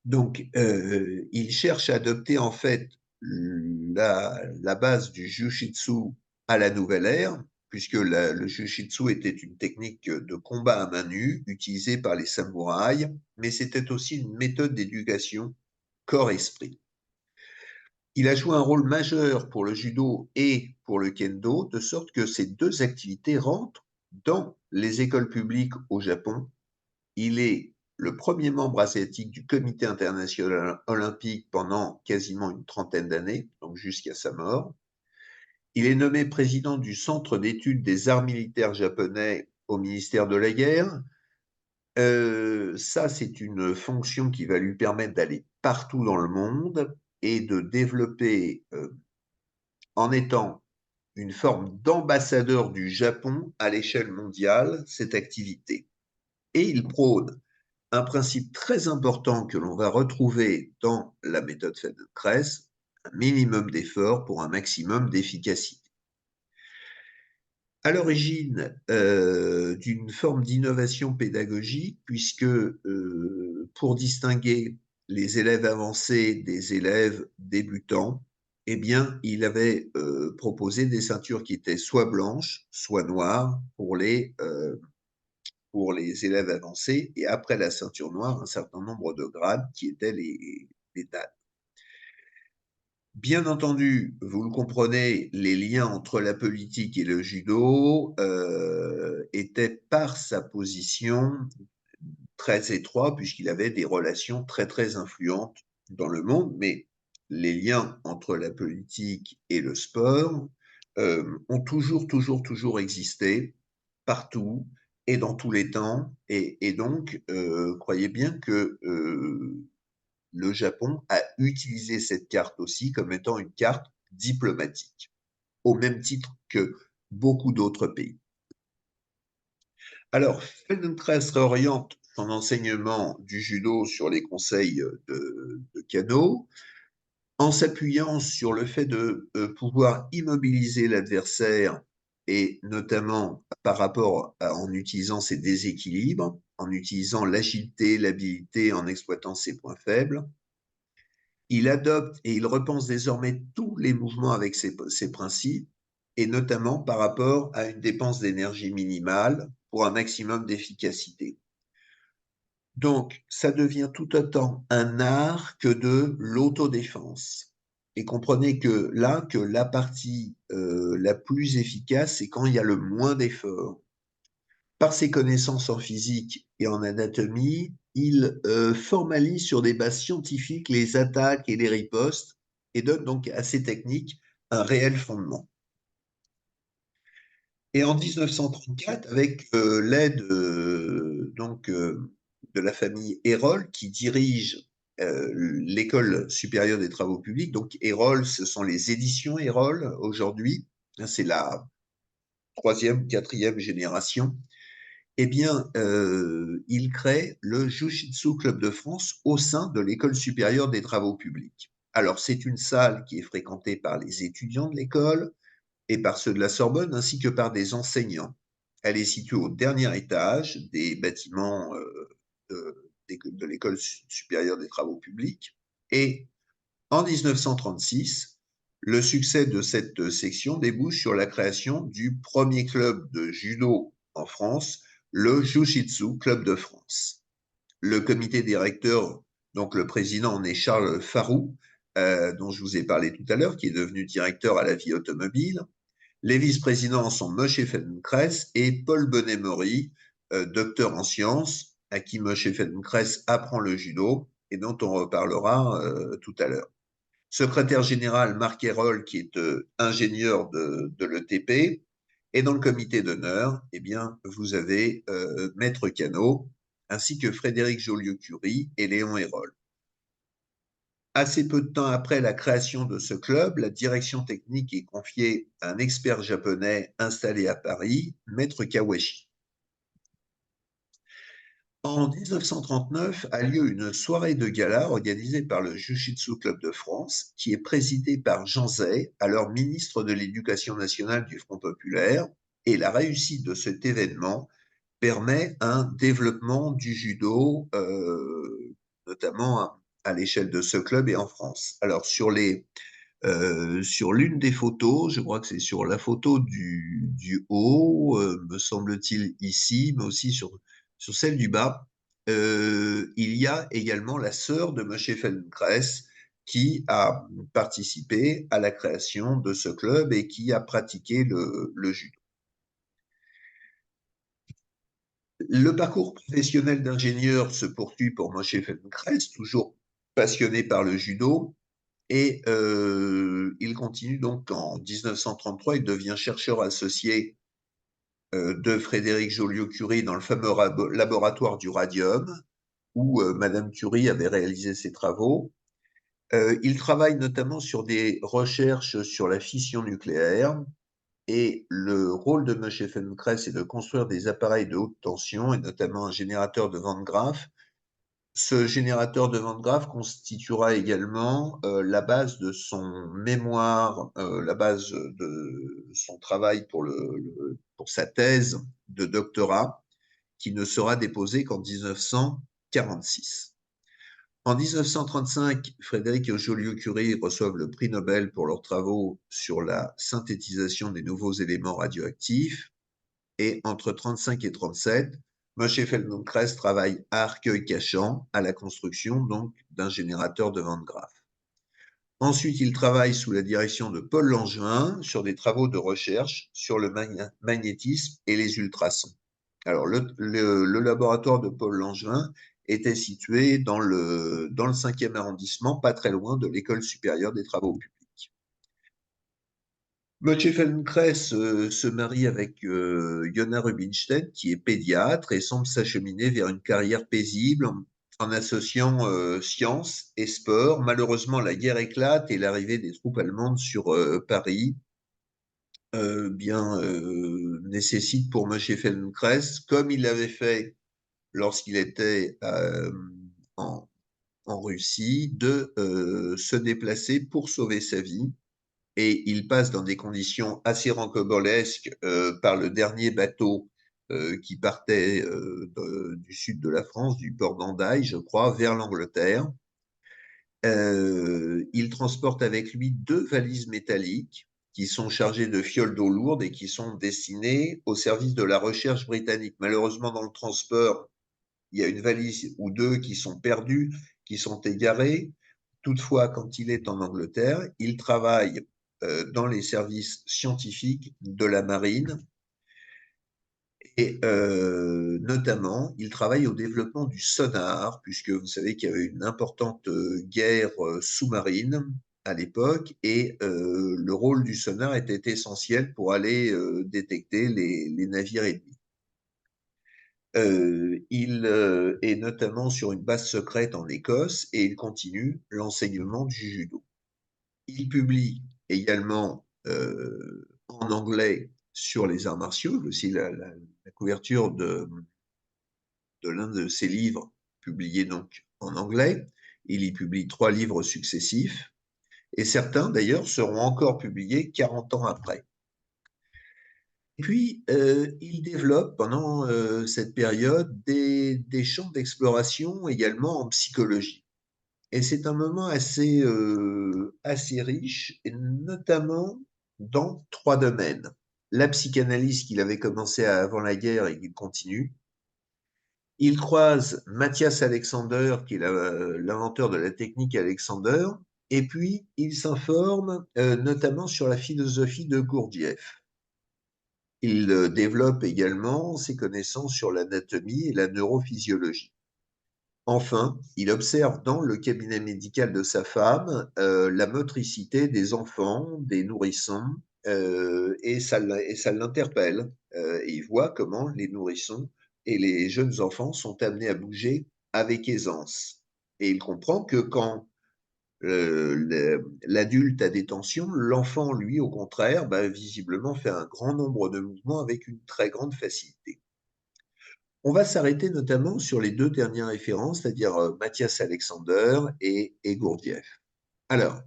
Donc, il cherche à adopter en fait la base du Jiu-Jitsu à la nouvelle ère, puisque le Jiu-Jitsu était une technique de combat à main nue utilisée par les samouraïs, mais c'était aussi une méthode d'éducation corps-esprit. Il a joué un rôle majeur pour le judo et pour le kendo, de sorte que ces deux activités rentrent dans les écoles publiques au Japon. Il est le premier membre asiatique du Comité international olympique pendant quasiment une trentaine d'années, donc jusqu'à sa mort. Il est nommé président du Centre d'études des arts militaires japonais au ministère de la Guerre. Ça, c'est une fonction qui va lui permettre d'aller partout dans le monde et de développer, en étant une forme d'ambassadeur du Japon à l'échelle mondiale, cette activité. Et il prône un principe très important que l'on va retrouver dans la méthode Feldenkrais, un minimum d'effort pour un maximum d'efficacité. À l'origine d'une forme d'innovation pédagogique, puisque pour distinguer les élèves avancés des élèves débutants, eh bien, il avait proposé des ceintures qui étaient soit blanches, soit noires pour les élèves avancés, et après la ceinture noire, un certain nombre de grades qui étaient les dates. Bien entendu, vous le comprenez, les liens entre la politique et le judo étaient par sa position très étroits puisqu'il avait des relations très très influentes dans le monde, mais les liens entre la politique et le sport ont toujours existé partout et dans tous les temps, et donc croyez bien que le Japon a utilisé cette carte aussi comme étant une carte diplomatique, au même titre que beaucoup d'autres pays. Alors, Feldenkrais réoriente son enseignement du judo sur les conseils de Kano, en s'appuyant sur le fait de pouvoir immobiliser l'adversaire, et notamment par rapport en utilisant ses déséquilibres, en utilisant l'agilité, l'habilité, en exploitant ses points faibles. Il adopte et il repense désormais tous les mouvements avec ses principes, et notamment par rapport à une dépense d'énergie minimale pour un maximum d'efficacité. Donc, ça devient tout autant un art que de l'autodéfense. Et comprenez que là, que la partie la plus efficace, c'est quand il y a le moins d'efforts. Par ses connaissances en physique et en anatomie, il formalise sur des bases scientifiques les attaques et les ripostes, et donne donc à ces techniques un réel fondement. Et en 1934, avec l'aide de la famille Hérol, qui dirige l'École supérieure des travaux publics. Donc Hérol, ce sont les éditions Hérol aujourd'hui. C'est la troisième, quatrième génération. Eh bien, il crée le Jiu-Jitsu Club de France au sein de l'École supérieure des travaux publics. Alors, c'est une salle qui est fréquentée par les étudiants de l'école et par ceux de la Sorbonne, ainsi que par des enseignants. Elle est située au dernier étage des bâtiments de l'École supérieure des travaux publics. Et en 1936, le succès de cette section débouche sur la création du premier club de judo en France, le Jiu-Jitsu Club de France. Le comité directeur, donc le président en est Charles Farou, dont je vous ai parlé tout à l'heure, qui est devenu directeur à la vie automobile. Les vice-présidents sont Moshe Feldenkrais et Paul Bonnet-Maury, docteur en sciences, à qui Moshe Feldenkrais apprend le judo et dont on reparlera tout à l'heure. Secrétaire général Marc Hérol, qui est ingénieur de l'ETP. Et dans le comité d'honneur, eh bien, vous avez Maître Cano, ainsi que Frédéric Joliot-Curie et Léon Hérol. Assez peu de temps après la création de ce club, la direction technique est confiée à un expert japonais installé à Paris, Maître Kawashi. En 1939 a lieu une soirée de gala organisée par le Jiu-Jitsu Club de France, qui est présidée par Jean Zay, alors ministre de l'Éducation nationale du Front populaire, et la réussite de cet événement permet un développement du judo, notamment à l'échelle de ce club et en France. Alors sur l'une des photos, je crois que c'est sur la photo du haut, me semble-t-il ici, mais aussi sur celle du bas, il y a également la sœur de Moshe Feldenkrais qui a participé à la création de ce club et qui a pratiqué le judo. Le parcours professionnel d'ingénieur se poursuit pour Moshe Feldenkrais, toujours passionné par le judo. Et il continue donc en 1933, il devient chercheur associé de Frédéric Joliot-Curie dans le fameux laboratoire du radium, où Madame Curie avait réalisé ses travaux. Il travaille notamment sur des recherches sur la fission nucléaire, et le rôle de Moshe Feldenkrais est de construire des appareils de haute tension, et notamment un générateur de Van Graaff. Ce générateur de Van Graaff constituera également la base de son mémoire, la base de son travail pour sa thèse de doctorat, qui ne sera déposée qu'en 1946. En 1935, Frédéric et Joliot-Curie reçoivent le prix Nobel pour leurs travaux sur la synthétisation des nouveaux éléments radioactifs. Et entre 35 et 37, Moshe Feldenkrais travaille à Arcueil-Cachan à la construction donc d'un générateur de Van Graaff. Ensuite, il travaille sous la direction de Paul Langevin sur des travaux de recherche sur le magnétisme et les ultrasons. Alors, le laboratoire de Paul Langevin était situé dans le 5e arrondissement, pas très loin de l'École supérieure des travaux publics. Moshe Feldenkrais se marie avec Yona Rubinstein, qui est pédiatre, et semble s'acheminer vers une carrière paisible en associant science et sport. Malheureusement, la guerre éclate et l'arrivée des troupes allemandes sur Paris nécessite pour Moshe Feldenkrais, comme il l'avait fait lorsqu'il était en, en Russie, de se déplacer pour sauver sa vie. Et il passe dans des conditions assez rocambolesques par le dernier bateau qui partait du sud de la France, du port d'Hendaye, je crois, vers l'Angleterre. Il transporte avec lui 2 valises métalliques qui sont chargées de fioles d'eau lourde et qui sont destinées au service de la recherche britannique. Malheureusement, dans le transport, il y a une valise ou 2 qui sont perdues, qui sont égarées. Toutefois, quand il est en Angleterre, il travaille dans les services scientifiques de la marine et notamment, il travaille au développement du sonar, puisque vous savez qu'il y avait une importante guerre sous-marine à l'époque, et le rôle du sonar était essentiel pour aller détecter les navires ennemis. Il est notamment sur une base secrète en Écosse et il continue l'enseignement du judo. Il publie également en anglais sur les arts martiaux, aussi la couverture de l'un de ses livres, publié donc en anglais. Il y publie 3 livres successifs, et certains d'ailleurs seront encore publiés 40 ans après. Et puis, il développe pendant cette période des champs d'exploration également en psychologie. Et c'est un moment assez riche, et notamment dans 3 domaines. La psychanalyse qu'il avait commencé avant la guerre et qu'il continue. Il croise Matthias Alexander, qui est l'inventeur de la technique Alexander, et puis il s'informe notamment sur la philosophie de Gurdjieff. Il développe également ses connaissances sur l'anatomie et la neurophysiologie. Enfin, il observe dans le cabinet médical de sa femme la motricité des enfants, des nourrissons, et ça l'interpelle. Et il voit comment les nourrissons et les jeunes enfants sont amenés à bouger avec aisance. Et il comprend que quand l'adulte a des tensions, l'enfant, lui, au contraire, visiblement fait un grand nombre de mouvements avec une très grande facilité. On va s'arrêter notamment sur les 2 dernières références, c'est-à-dire Matthias Alexander et Gurdjieff. Alors,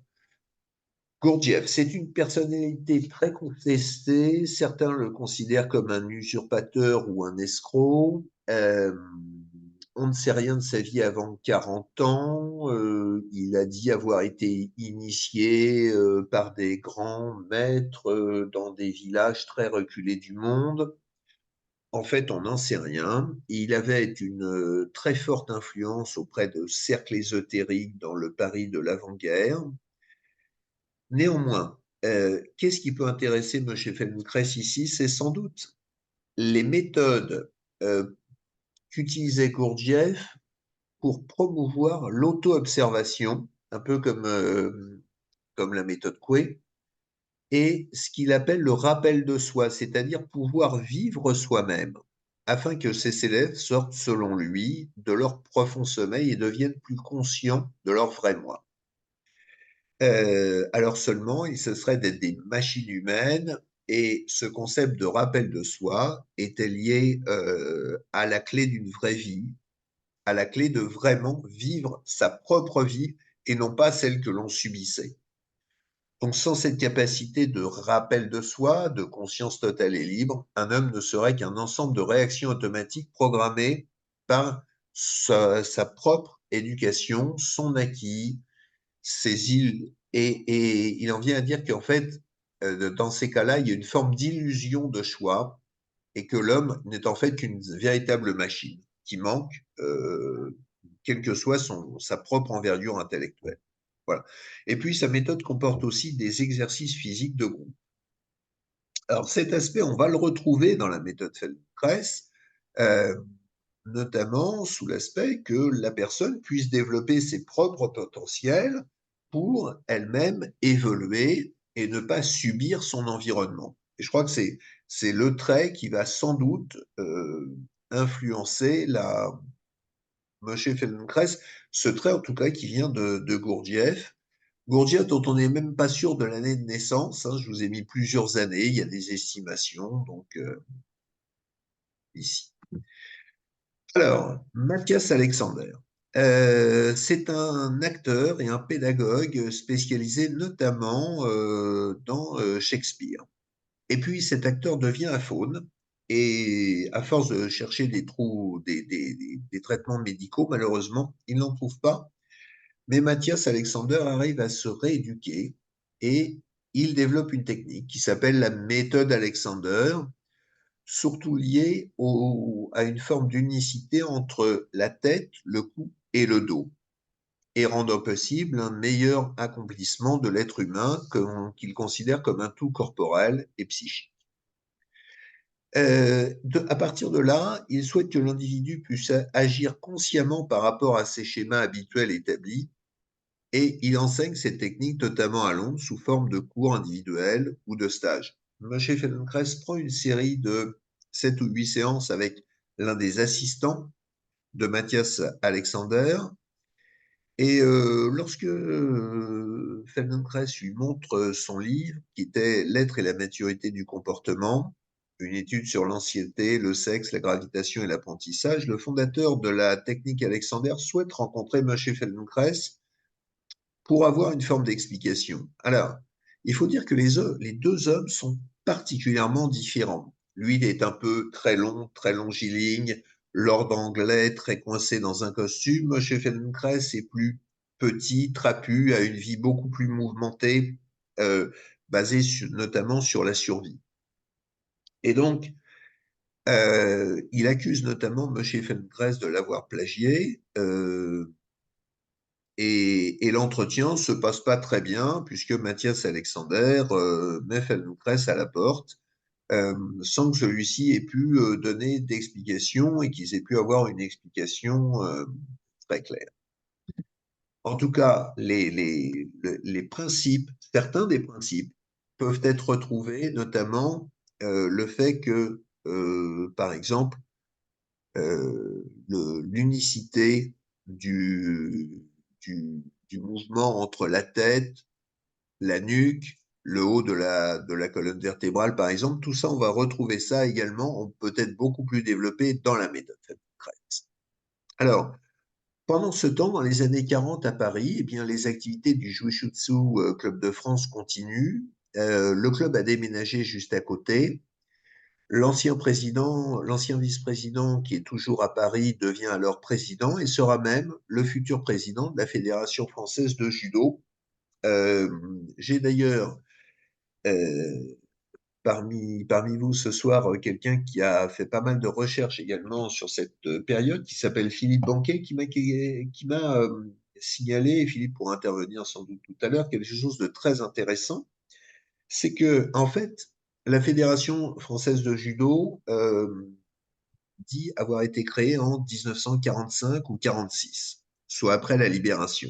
Gurdjieff, c'est une personnalité très contestée. Certains le considèrent comme un usurpateur ou un escroc. On ne sait rien de sa vie avant 40 ans. Il a dit avoir été initié par des grands maîtres dans des villages très reculés du monde. En fait, on n'en sait rien. Il avait une très forte influence auprès de cercles ésotériques dans le Paris de l'avant-guerre. Néanmoins, qu'est-ce qui peut intéresser M. Feldenkrais ici? C'est sans doute les méthodes qu'utilisait Gurdjieff pour promouvoir l'auto-observation, un peu comme la méthode Coué, et ce qu'il appelle le rappel de soi, c'est-à-dire pouvoir vivre soi-même, afin que ses élèves sortent, selon lui, de leur profond sommeil et deviennent plus conscients de leur vrai moi. Alors seulement, ce serait d'être des machines humaines, et ce concept de rappel de soi était lié à la clé d'une vraie vie, à la clé de vraiment vivre sa propre vie et non pas celle que l'on subissait. Donc sans cette capacité de rappel de soi, de conscience totale et libre, un homme ne serait qu'un ensemble de réactions automatiques programmées par sa propre éducation, son acquis, ses îles, et il en vient à dire qu'en fait, dans ces cas-là, il y a une forme d'illusion de choix et que l'homme n'est en fait qu'une véritable machine qui manque, quelle que soit sa propre envergure intellectuelle. Voilà. Et puis, sa méthode comporte aussi des exercices physiques de groupe. Alors, cet aspect, on va le retrouver dans la méthode Feldenkrais, euh, notamment sous l'aspect que la personne puisse développer ses propres potentiels pour elle-même évoluer et ne pas subir son environnement. Et je crois que c'est le trait qui va sans doute influencer la Moshe Feldenkrais, ce trait en tout cas qui vient de Gurdjieff. Gurdjieff dont on n'est même pas sûr de l'année de naissance, hein, je vous ai mis plusieurs années, il y a des estimations, donc ici. Alors, Mathias Alexander, c'est un acteur et un pédagogue spécialisé notamment dans Shakespeare. Et puis cet acteur devient aphone et à force de chercher des trous, des traitements médicaux, malheureusement, il n'en trouve pas. Mais Mathias Alexander arrive à se rééduquer et il développe une technique qui s'appelle la méthode Alexander, surtout liée à une forme d'unicité entre la tête, le cou et le dos, et rendant possible un meilleur accomplissement de l'être humain qu'il considère comme un tout corporel et psychique. À partir de là, il souhaite que l'individu puisse agir consciemment par rapport à ses schémas habituels établis et il enseigne cette technique notamment à Londres sous forme de cours individuels ou de stages. Moshe Feldenkrais prend une série de 7 ou 8 séances avec l'un des assistants de Mathias Alexander. Et lorsque Feldenkrais lui montre son livre, qui était L'être et la maturité du comportement, une étude sur l'ancienneté, le sexe, la gravitation et l'apprentissage, le fondateur de la technique Alexander souhaite rencontrer Moshe Feldenkrais pour avoir une forme d'explication. Alors, il faut dire que les deux hommes sont particulièrement différents. Lui, il est un peu très long, très longiligne, lord anglais, très coincé dans un costume. Moshe Feldenkrais est plus petit, trapu, a une vie beaucoup plus mouvementée, basée notamment sur la survie. Et donc, il accuse notamment Moshe Feldenkrais de l'avoir plagié. Et l'entretien se passe pas très bien puisque Mathias Alexander met Feldenkrais à la porte sans que celui-ci ait pu donner d'explication et qu'ils aient pu avoir une explication très claire. En tout cas, les principes, certains des principes peuvent être retrouvés, notamment le fait que, par exemple, l'unicité du, du mouvement entre la tête, la nuque, le haut de la colonne vertébrale, par exemple, tout ça, on va retrouver ça également, peut-être beaucoup plus développé dans la méthode Feldenkrais. Alors, pendant ce temps, dans les années 40 à Paris, eh bien, les activités du Jiu-Jitsu Club de France continuent. Le club a déménagé juste à côté. L'ancien président, l'ancien vice-président qui est toujours à Paris devient alors président et sera même le futur président de la Fédération française de judo. J'ai d'ailleurs euh, parmi vous ce soir quelqu'un qui a fait pas mal de recherches également sur cette période, qui s'appelle Philippe Banquet, qui m'a signalé, et Philippe pourra intervenir sans doute tout à l'heure, quelque chose de très intéressant, c'est que en fait, la Fédération française de judo dit avoir été créée en 1945 ou 46, soit après la libération.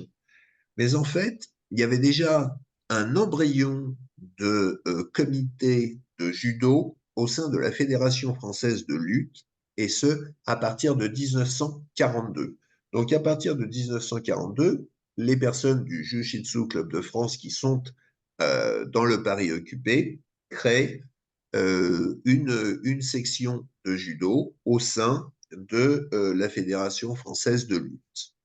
Mais en fait, il y avait déjà un embryon de comité de judo au sein de la Fédération française de lutte, et ce, à partir de 1942. Donc à partir de 1942, les personnes du Jiu-Jitsu Club de France qui sont dans le Paris occupé créent une section de judo au sein de la Fédération française de lutte.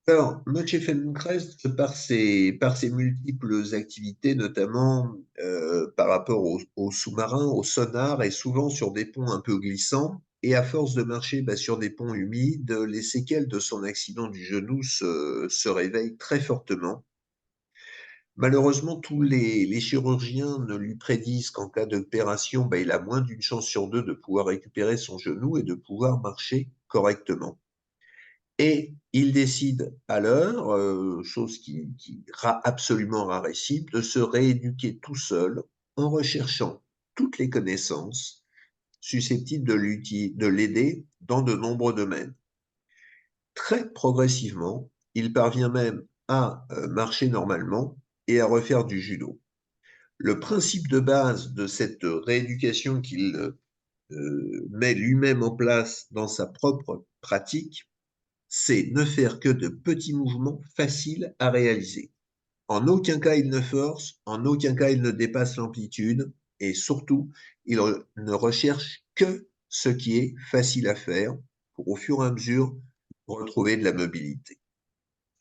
Alors, Mathieu Feldenkrais, par ses multiples activités, notamment par rapport aux sous-marins, aux sonars, et souvent sur des ponts un peu glissants, et à force de marcher sur des ponts humides, les séquelles de son accident du genou se réveillent très fortement. Malheureusement, tous les chirurgiens ne lui prédisent qu'en cas d'opération, il a moins d'une chance sur deux de pouvoir récupérer son genou et de pouvoir marcher correctement. Et il décide alors, chose qui absolument rarissime, de se rééduquer tout seul en recherchant toutes les connaissances susceptibles de l'aider dans de nombreux domaines. Très progressivement, il parvient même à marcher normalement et à refaire du judo. Le principe de base de cette rééducation qu'il met lui-même en place dans sa propre pratique, c'est ne faire que de petits mouvements faciles à réaliser. En aucun cas il ne force, en aucun cas il ne dépasse l'amplitude, et surtout, il ne recherche que ce qui est facile à faire pour au fur et à mesure retrouver de la mobilité.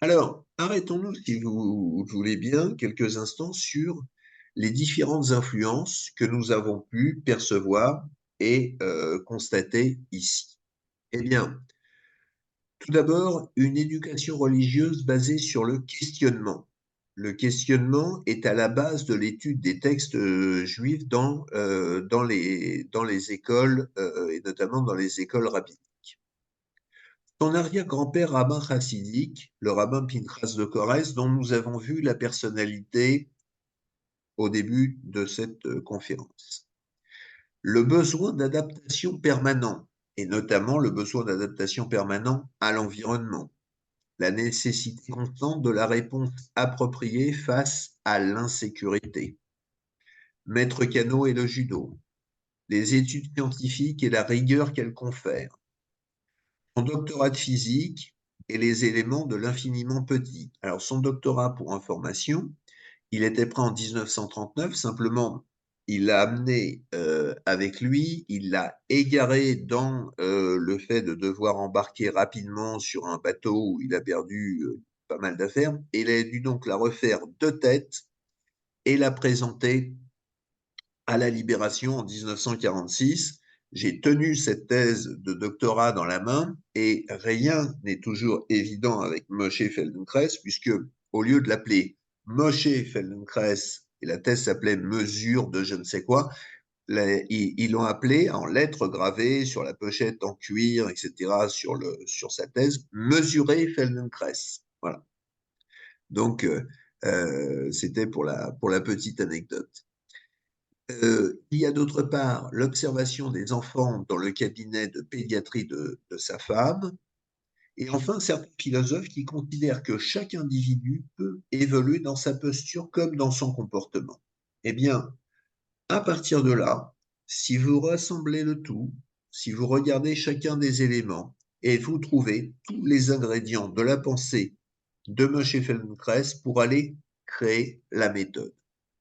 Alors, arrêtons-nous, si vous voulez bien, quelques instants sur les différentes influences que nous avons pu percevoir et constater ici. Eh bien, tout d'abord, une éducation religieuse basée sur le questionnement. Le questionnement est à la base de l'étude des textes juifs dans les écoles, et notamment dans les écoles rabbiniques. Son arrière-grand-père rabbin chassidique, le rabbin Pinchas de Corrèze, dont nous avons vu la personnalité au début de cette conférence. Le besoin d'adaptation permanent, et notamment le besoin d'adaptation permanent à l'environnement. La nécessité constante de la réponse appropriée face à l'insécurité. Maître Cano et le judo. Les études scientifiques et la rigueur qu'elles confèrent. Son doctorat de physique et les éléments de l'infiniment petit. Alors, son doctorat, pour information, il était prêt en 1939, simplement, il l'a amené avec lui, il l'a égaré dans le fait de devoir embarquer rapidement sur un bateau où il a perdu pas mal d'affaires, et il a dû donc la refaire de tête et la présenter à la Libération en 1946. J'ai tenu cette thèse de doctorat dans la main et rien n'est toujours évident avec Moshe Feldenkrais, puisque au lieu de l'appeler Moshe Feldenkrais, et la thèse s'appelait Mesure de je ne sais quoi, ils l'ont appelé en lettres gravées sur la pochette en cuir, etc., sur sa thèse, Mesurer Feldenkrais. Voilà. Donc, c'était pour la petite anecdote. Il y a d'autre part l'observation des enfants dans le cabinet de pédiatrie de sa femme. Et enfin, certains philosophes qui considèrent que chaque individu peut évoluer dans sa posture comme dans son comportement. Eh bien, à partir de là, si vous rassemblez le tout, si vous regardez chacun des éléments et vous trouvez tous les ingrédients de la pensée de Moshe Feldenkrais pour aller créer la méthode.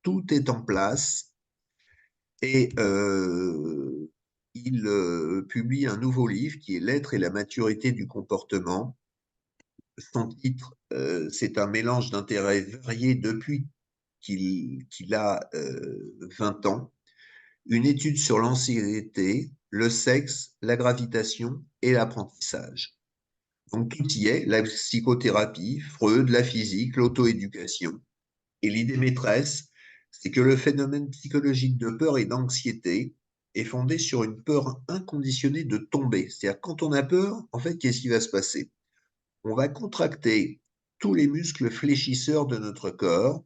Tout est en place. Et il publie un nouveau livre qui est L'être et la maturité du comportement. Son titre, c'est un mélange d'intérêts variés depuis qu'il a 20 ans. Une étude sur l'anxiété, le sexe, la gravitation et l'apprentissage. Donc tout y est, la psychothérapie, Freud, la physique, l'auto-éducation. Et l'idée maîtresse, c'est que le phénomène psychologique de peur et d'anxiété est fondé sur une peur inconditionnée de tomber. C'est-à-dire, quand on a peur, en fait, qu'est-ce qui va se passer? On va contracter tous les muscles fléchisseurs de notre corps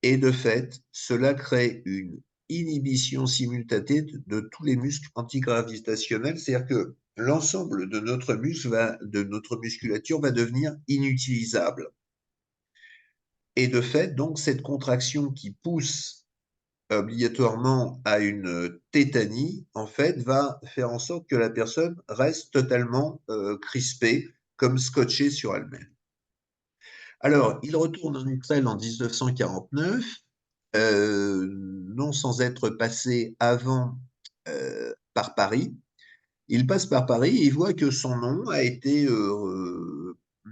et de fait, cela crée une inhibition simultanée de tous les muscles antigravitationnels. C'est-à-dire que l'ensemble de de notre musculature va devenir inutilisable. Et de fait, donc, cette contraction qui pousse obligatoirement à une tétanie, en fait, va faire en sorte que la personne reste totalement crispée, comme scotchée sur elle-même. Alors, il retourne en Israël en 1949, non sans être passé avant par Paris. Il passe par Paris et il voit que son nom a été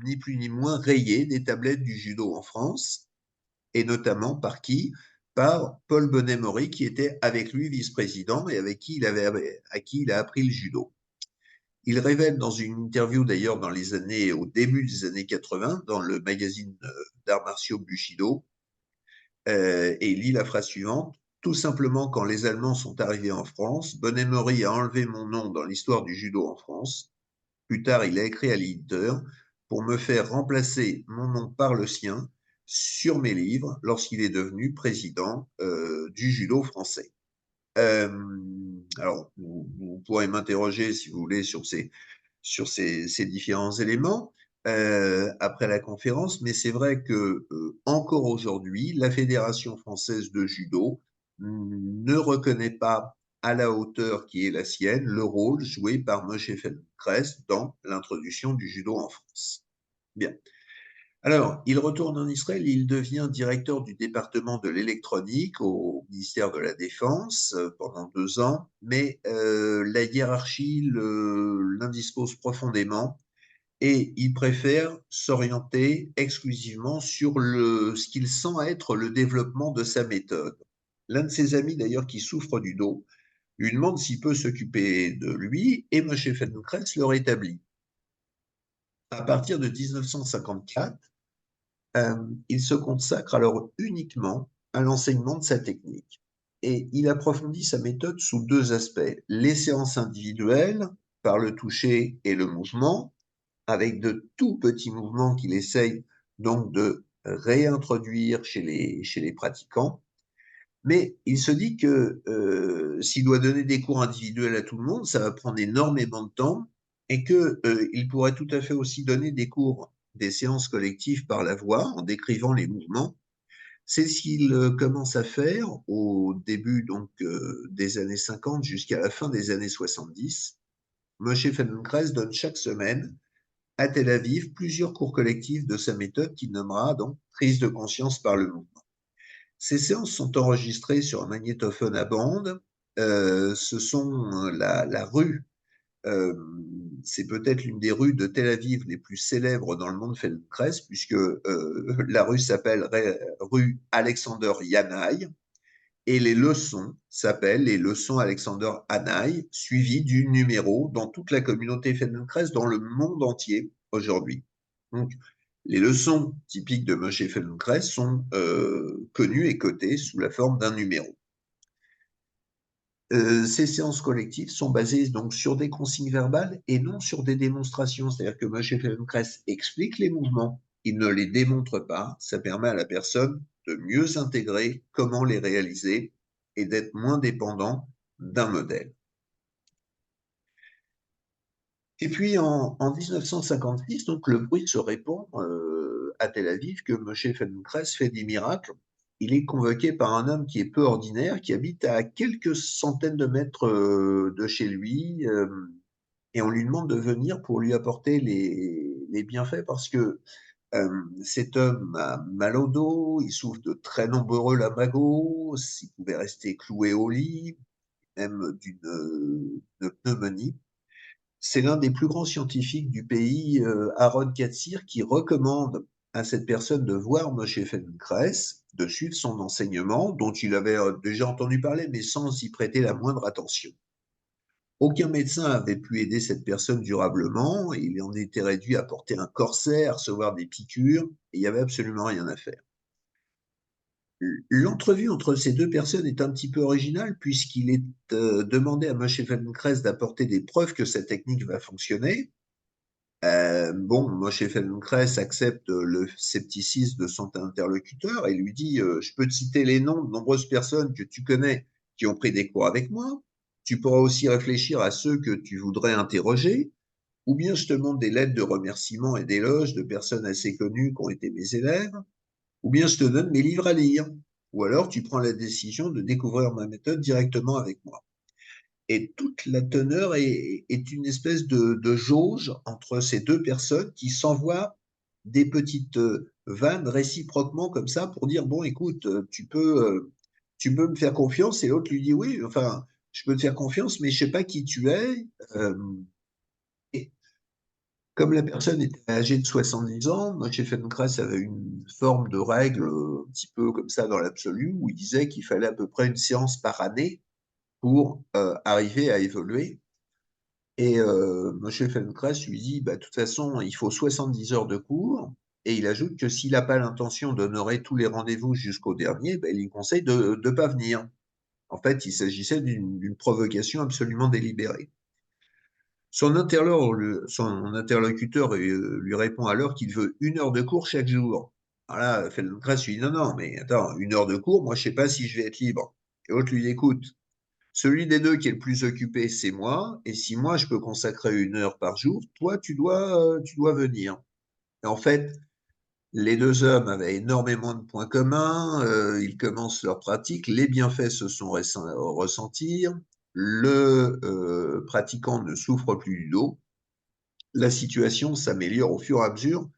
ni plus ni moins rayé des tablettes du judo en France, et notamment par qui? Par Paul Bonnet-Maury, qui était avec lui vice-président et à qui il a appris le judo. Il révèle dans une interview d'ailleurs au début des années 80, dans le magazine d'arts martiaux Bushido, et il lit la phrase suivante: tout simplement, quand les Allemands sont arrivés en France, Bonne-Emery a enlevé mon nom dans l'histoire du judo en France. Plus tard, il a écrit à l'éditeur pour me faire remplacer mon nom par le sien sur mes livres lorsqu'il est devenu président du judo français. Alors, vous pourrez m'interroger si vous voulez sur ces différents éléments après la conférence, mais c'est vrai que encore aujourd'hui, la Fédération française de judo ne reconnaît pas à la hauteur qui est la sienne le rôle joué par Moshe Feldenkrais dans l'introduction du judo en France. Bien. Alors, il retourne en Israël, il devient directeur du département de l'électronique au ministère de la Défense pendant 2 ans, mais la hiérarchie l'indispose profondément et il préfère s'orienter exclusivement sur ce qu'il sent être le développement de sa méthode. L'un de ses amis, d'ailleurs, qui souffre du dos, lui demande s'il peut s'occuper de lui et M. Feldenkrais le rétablit. À partir de 1954, il se consacre alors uniquement à l'enseignement de sa technique. Et il approfondit sa méthode sous 2 aspects: les séances individuelles, par le toucher et le mouvement, avec de tout petits mouvements qu'il essaye donc de réintroduire chez les pratiquants. Mais il se dit que s'il doit donner des cours individuels à tout le monde, ça va prendre énormément de temps et qu'il pourrait tout à fait aussi donner des séances collectives par la voix en décrivant les mouvements. C'est ce qu'il commence à faire au début donc des années 50 jusqu'à la fin des années 70. Moshe Feldenkrais donne chaque semaine à Tel Aviv plusieurs cours collectifs de sa méthode qu'il nommera donc prise de conscience par le mouvement. Ces séances sont enregistrées sur un magnétophone à bande. Ce sont la rue, c'est peut-être l'une des rues de Tel Aviv les plus célèbres dans le monde Feldenkrais, puisque la rue s'appelle rue Alexander Yanaï, et les leçons s'appellent les leçons Alexander Hanaï, suivies du numéro dans toute la communauté Feldenkrais dans le monde entier aujourd'hui. Donc, les leçons typiques de Moshe Feldenkrais sont connues et cotées sous la forme d'un numéro. Ces séances collectives sont basées donc sur des consignes verbales et non sur des démonstrations. C'est-à-dire que Moshe Feldenkrais explique les mouvements, il ne les démontre pas. Ça permet à la personne de mieux intégrer comment les réaliser et d'être moins dépendant d'un modèle. Et puis en 1956, donc le bruit se répand à Tel Aviv que Moshe Feldenkrais fait des miracles. Il est convoqué par un homme qui est peu ordinaire, qui habite à quelques centaines de mètres de chez lui, et on lui demande de venir pour lui apporter les bienfaits parce que cet homme a mal au dos, il souffre de très nombreux lamagos, il pouvait rester cloué au lit, même d'une pneumonie. C'est l'un des plus grands scientifiques du pays, Aaron Katsir, qui recommande à cette personne de voir Moshe Feldenkrais, de suivre son enseignement, dont il avait déjà entendu parler, mais sans y prêter la moindre attention. Aucun médecin n'avait pu aider cette personne durablement, et il en était réduit à porter un corset, à recevoir des piqûres, et il n'y avait absolument rien à faire. L'entrevue entre ces 2 personnes est un petit peu originale puisqu'il est demandé à Moshe Feldenkrais d'apporter des preuves que sa technique va fonctionner. Bon, Moshe Feldenkrais accepte le scepticisme de son interlocuteur et lui dit je peux te citer les noms de nombreuses personnes que tu connais qui ont pris des cours avec moi. Tu pourras aussi réfléchir à ceux que tu voudrais interroger, ou bien je te montre des lettres de remerciement et d'éloges de personnes assez connues qui ont été mes élèves, ou bien je te donne mes livres à lire, ou alors tu prends la décision de découvrir ma méthode directement avec moi. Et toute la teneur est une espèce de jauge entre ces 2 personnes qui s'envoient des petites vannes réciproquement comme ça pour dire bon écoute tu peux me faire confiance, et l'autre lui dit oui enfin je peux te faire confiance mais je sais pas qui tu es. Et comme la personne était âgée de 70 ans, Moshe Feldenkrais avait une forme de règle un petit peu comme ça dans l'absolu où il disait qu'il fallait à peu près une séance par année pour arriver à évoluer. Et M. Feldenkrais lui dit, bah, de toute façon, il faut 70 heures de cours. Et il ajoute que s'il n'a pas l'intention d'honorer tous les rendez-vous jusqu'au dernier, bah, il lui conseille de ne pas venir. En fait, il s'agissait d'une provocation absolument délibérée. Son interlocuteur lui répond alors qu'il veut 1 heure de cours chaque jour. Alors là, Feldenkrais lui dit non, non, mais attends, 1 heure de cours, moi je sais pas si je vais être libre. Et l'autre lui dit écoute, celui des deux qui est le plus occupé, c'est moi, et si moi je peux consacrer 1 heure par jour, toi tu dois venir. Et en fait, les deux hommes avaient énormément de points communs, ils commencent leur pratique, les bienfaits se sont ressentir, le pratiquant ne souffre plus du dos, la situation s'améliore au fur et à mesure.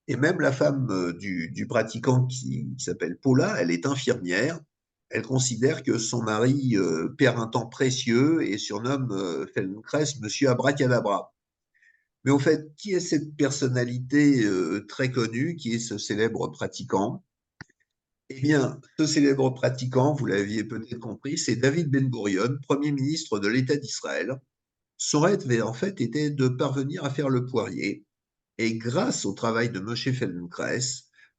Et même la femme du pratiquant qui s'appelle Paula, elle est infirmière. Elle considère que son mari perd un temps précieux et surnomme Feldenkrais Monsieur Abracadabra. Mais au fait, qui est cette personnalité très connue, qui est ce célèbre pratiquant? Eh bien, ce célèbre pratiquant, vous l'aviez peut-être compris, c'est David Ben Gurion, Premier ministre de l'État d'Israël. Son rêve, en fait, était de parvenir à faire le poirier. Et grâce au travail de Moshe Feldenkrais,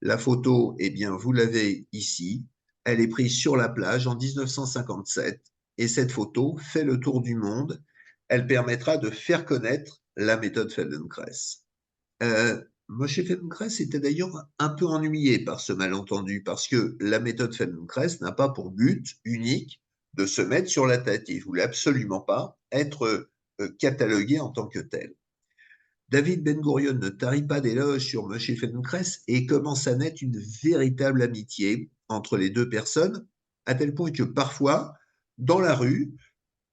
la photo, eh bien, vous l'avez ici, elle est prise sur la plage en 1957, et cette photo fait le tour du monde. Elle permettra de faire connaître la méthode Feldenkrais. Moshe Feldenkrais était d'ailleurs un peu ennuyé par ce malentendu, parce que la méthode Feldenkrais n'a pas pour but unique de se mettre sur la tête. Il ne voulait absolument pas être catalogué en tant que tel. David Ben Gurion ne tarit pas d'éloges sur Moshe Feldenkrais et commence à naître une véritable amitié entre les deux personnes, à tel point que parfois, dans la rue,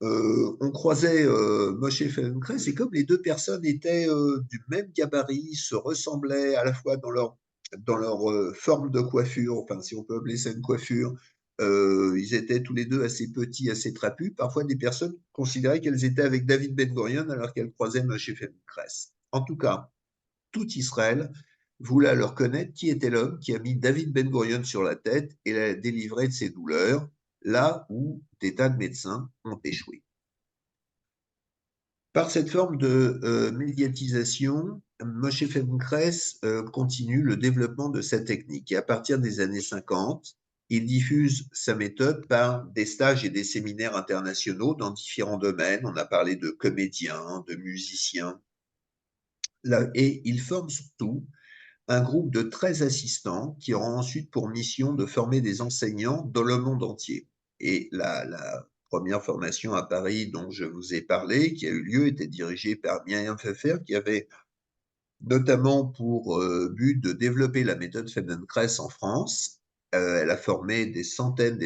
on croisait Moshe Feldenkrais et comme les deux personnes étaient du même gabarit, se ressemblaient à la fois dans leur forme de coiffure, enfin si on peut appeler ça une coiffure, ils étaient tous les deux assez petits, assez trapus. Parfois, des personnes considéraient qu'elles étaient avec David Ben Gurion alors qu'elles croisaient Moshe Feldenkrais. En tout cas, tout Israël voulait alors connaître qui était l'homme qui a mis David Ben Gurion sur la tête et l'a délivré de ses douleurs, là où des tas de médecins ont échoué. Par cette forme de médiatisation, Moshe Feldenkrais continue le développement de sa technique. Et à partir des années 50, il diffuse sa méthode par des stages et des séminaires internationaux dans différents domaines. On a parlé de comédiens, de musiciens. Et il forme surtout un groupe de 13 assistants qui auront ensuite pour mission de former des enseignants dans le monde entier. Et la première formation à Paris dont je vous ai parlé, qui a eu lieu, était dirigée par Myriam Pfeffer, qui avait notamment pour but de développer la méthode Feldenkrais en France. Elle a formé des centaines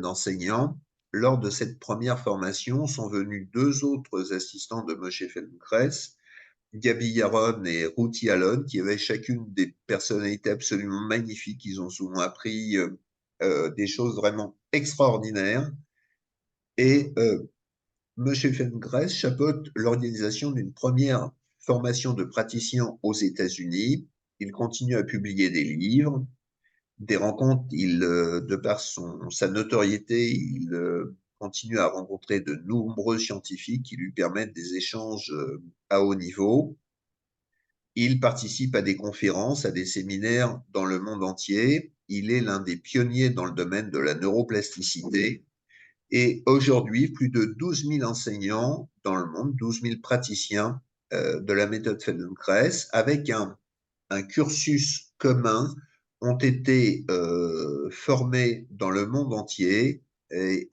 d'enseignants. Lors de cette première formation sont venus deux autres assistants de Moshe Feldenkrais, Gabi Yaron et Ruti Alon, qui avaient chacune des personnalités absolument magnifiques. Ils ont souvent appris des choses vraiment extraordinaires. Et M. Feldenkrais chapeaute l'organisation d'une première formation de praticiens aux États-Unis. Il continue à publier des livres, des rencontres. De par sa notoriété, il continue à rencontrer de nombreux scientifiques qui lui permettent des échanges à haut niveau. Il participe à des conférences, à des séminaires dans le monde entier. Il est l'un des pionniers dans le domaine de la neuroplasticité. Et aujourd'hui, plus de 12 000 enseignants dans le monde, 12 000 praticiens de la méthode Feldenkrais, avec un cursus commun, ont été formés dans le monde entier et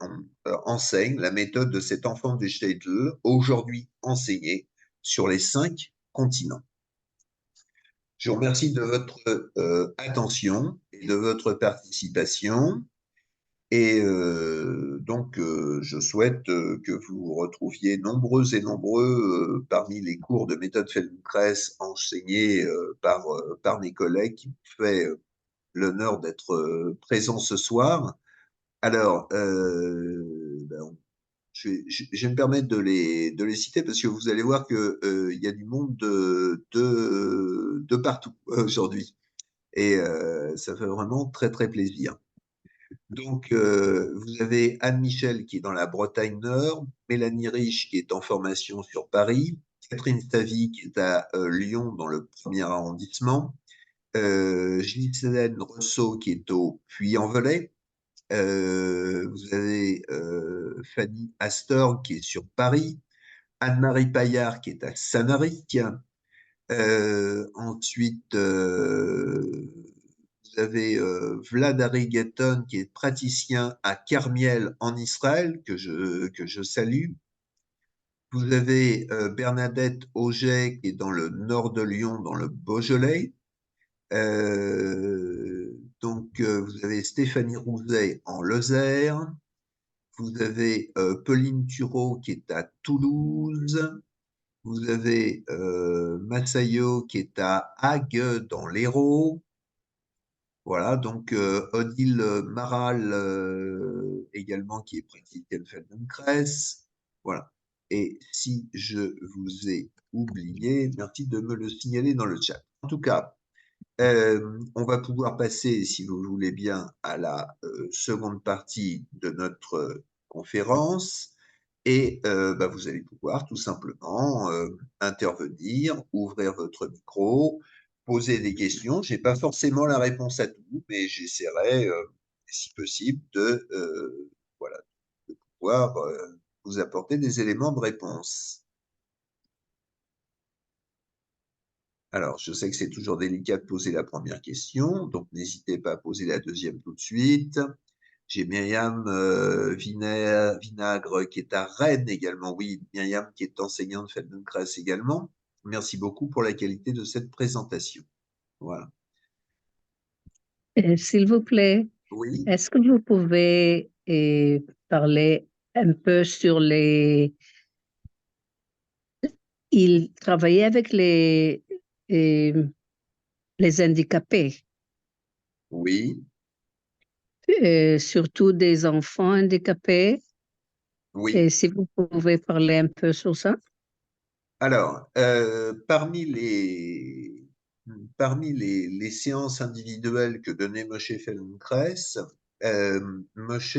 enseignent la méthode de cet enfant du Shtetl, aujourd'hui enseignée sur les 5 continents. Je vous remercie de votre attention et de votre participation. Et donc, je souhaite que vous retrouviez nombreux et nombreux parmi les cours de méthode Feldenkrais enseignés par mes collègues qui me fait l'honneur d'être présent ce soir. Alors, ben, je vais me permettre de les citer parce que vous allez voir qu'il y a du monde de partout aujourd'hui. Et ça fait vraiment très, très plaisir. Donc, vous avez Anne Michel qui est dans la Bretagne Nord, Mélanie Rich qui est en formation sur Paris, Catherine Stavy qui est à Lyon dans le premier arrondissement, Ghislaine Rousseau qui est au Puy-en-Velay, vous avez Fanny Astor qui est sur Paris, Anne-Marie Paillard qui est à Sanary. Ensuite, vous avez Vlad Arigaton qui est praticien à Carmiel en Israël, que je salue. Vous avez Bernadette Auger qui est dans le nord de Lyon, dans le Beaujolais. Vous avez Stéphanie Rouzet en Lozère. Vous avez Pauline Thureau qui est à Toulouse. Vous avez Massayo qui est à Hague dans l'Hérault. Voilà, donc Odile Maral également qui est praticienne Feldenkrais. Voilà. Et si je vous ai oublié, merci de me le signaler dans le chat. En tout cas, on va pouvoir passer, si vous voulez bien, à la seconde partie de notre conférence. Et vous allez pouvoir tout simplement intervenir, ouvrir votre micro, poser des questions. Je n'ai pas forcément la réponse à tout, mais j'essaierai, si possible, voilà, de pouvoir vous apporter des éléments de réponse. Alors, je sais que c'est toujours délicat de poser la première question, donc n'hésitez pas à poser la deuxième tout de suite. J'ai Myriam Vinagre qui est à Rennes également. Oui, Myriam qui est enseignante Feldenkrais également. Merci beaucoup pour la qualité de cette présentation. Voilà. S'il vous plaît, Oui, est-ce que vous pouvez parler un peu sur Il travaillait avec euh, les handicapés, oui, surtout des enfants handicapés. Et oui. si vous pouvez parler un peu sur ça. Alors, parmi les séances individuelles que donnait Moshe Feldenkrais, Moshe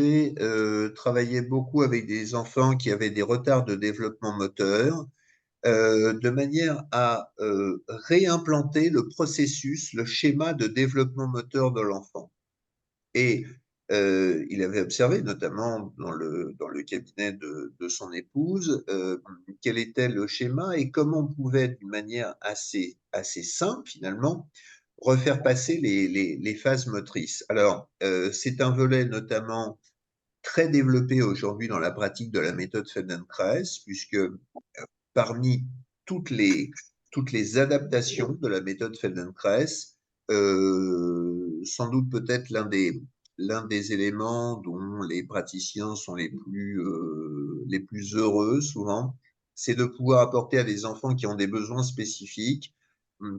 travaillait beaucoup avec des enfants qui avaient des retards de développement moteur, de manière à réimplanter le processus, le schéma de développement moteur de l'enfant. Et il avait observé, notamment dans le cabinet de son épouse, quel était le schéma et comment on pouvait, d'une manière assez simple finalement, refaire passer les phases motrices. Alors, c'est un volet notamment très développé aujourd'hui dans la pratique de la méthode Feldenkrais, puisque parmi toutes les adaptations de la méthode Feldenkrais, sans doute peut-être l'un des éléments dont les praticiens sont les plus heureux souvent, c'est de pouvoir apporter à des enfants qui ont des besoins spécifiques,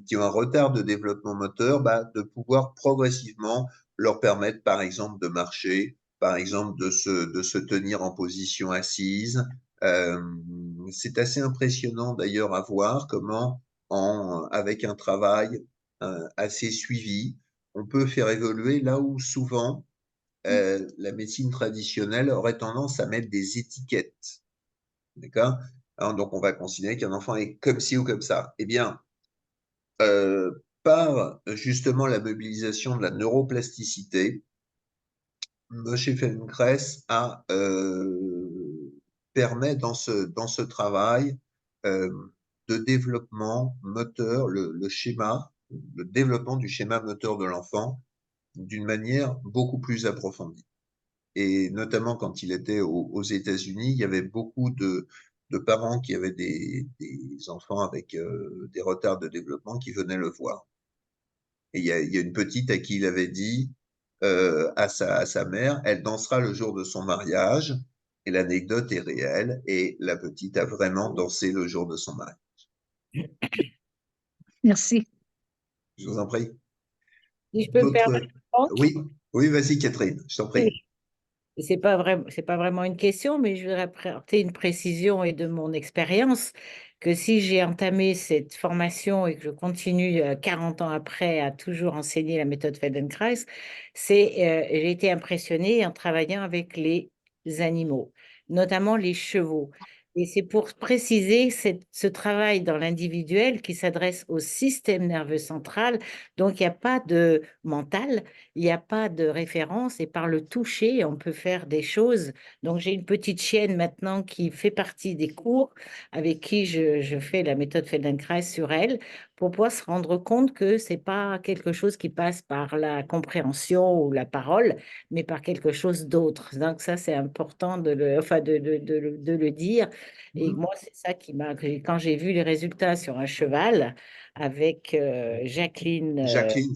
qui ont un retard de développement moteur, de pouvoir progressivement leur permettre, par exemple, de marcher, par exemple, de se tenir en position assise. C'est assez impressionnant d'ailleurs à voir comment, avec un travail assez suivi, on peut faire évoluer là où souvent la médecine traditionnelle aurait tendance à mettre des étiquettes. D'accord? Donc on va considérer qu'un enfant est comme ci ou comme ça. Eh bien, par justement la mobilisation de la neuroplasticité, Moshe Feldenkrais permet dans ce travail euh, de développement moteur, le développement du schéma moteur de l'enfant d'une manière beaucoup plus approfondie. Et notamment quand il était aux États-Unis, il y avait beaucoup de parents qui avaient des enfants avec des retards de développement qui venaient le voir. Et il y a une petite à qui il avait dit à sa mère, elle dansera le jour de son mariage. Et l'anecdote est réelle. Et la petite a vraiment dansé le jour de son mariage. Merci. Je vous en prie. Si je peux me permettre, Franck, Oui, oui, vas-y, Catherine, je t'en prie. C'est pas vraiment une question, mais je voudrais apporter une précision et de mon expérience que si j'ai entamé cette formation et que je continue 40 ans après à toujours enseigner la méthode Feldenkrais, j'ai été impressionnée en travaillant avec les animaux, notamment les chevaux. Et c'est pour préciser ce travail dans l'individuel qui s'adresse au système nerveux central. Donc, il n'y a pas de mental, il n'y a pas de référence et par le toucher, on peut faire des choses. Donc, j'ai une petite chienne maintenant qui fait partie des cours avec qui je fais la méthode Feldenkrais sur elle pour pouvoir se rendre compte que c'est pas quelque chose qui passe par la compréhension ou la parole, mais par quelque chose d'autre. Donc, ça, c'est important enfin, de le dire. Et Mhm. moi, c'est ça qui m'a, quand j'ai vu les résultats sur un cheval avec Jacqueline. Jacqueline.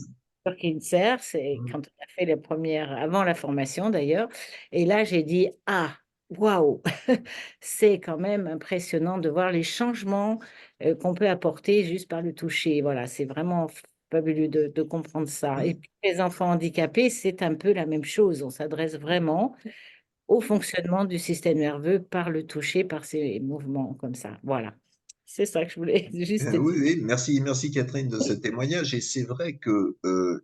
Kinsler, c'est Mhm. quand on a fait les premières, avant la formation d'ailleurs. Et là, j'ai dit, ah, waouh, c'est quand même impressionnant de voir les changements qu'on peut apporter juste par le toucher. Voilà, c'est vraiment fabuleux de comprendre ça. Et Mhm. puis, les enfants handicapés, c'est un peu la même chose. On s'adresse vraiment au fonctionnement du système nerveux par le toucher, par ces mouvements comme ça. Voilà. C'est ça que je voulais juste Oui, dire. oui, merci, merci Catherine de ce témoignage. Et c'est vrai que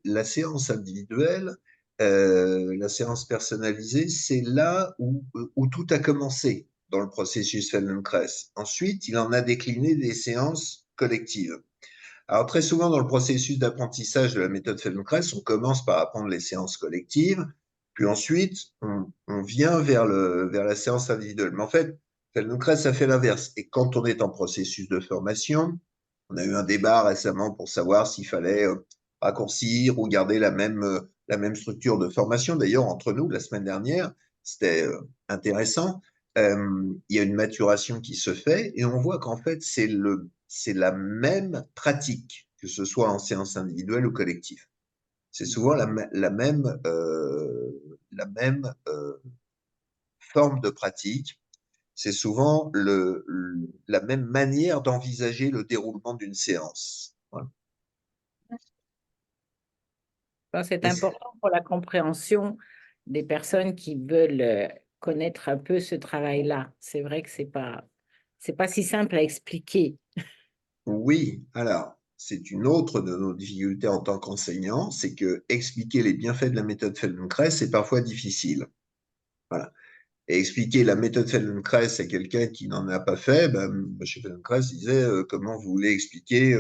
la séance individuelle, la séance personnalisée, c'est là où tout a commencé dans le processus Feldenkrais. Ensuite, il en a décliné des séances collectives. Alors très souvent dans le processus d'apprentissage de la méthode Feldenkrais, on commence par apprendre les séances collectives, puis ensuite on vient vers la séance individuelle. Mais en fait, Feldenkrais a fait l'inverse. Et quand on est en processus de formation, on a eu un débat récemment pour savoir s'il fallait raccourcir ou garder la même structure de formation. D'ailleurs, entre nous, la semaine dernière, c'était intéressant. Il y a une maturation qui se fait et on voit qu'en fait, c'est la même pratique, que ce soit en séance individuelle ou collective. C'est souvent la même forme de pratique. C'est souvent la même manière d'envisager le déroulement d'une séance. Voilà. Ben, c'est Est-ce- important pour la compréhension des personnes qui veulent connaître un peu ce travail-là. C'est vrai que c'est pas si simple à expliquer. Oui, alors, c'est une autre de nos difficultés en tant qu'enseignant, c'est que expliquer les bienfaits de la méthode Feldenkrais, c'est parfois difficile. Voilà. Et expliquer la méthode Feldenkrais à quelqu'un qui n'en a pas fait, ben, M. Feldenkrais disait comment vous voulez expliquer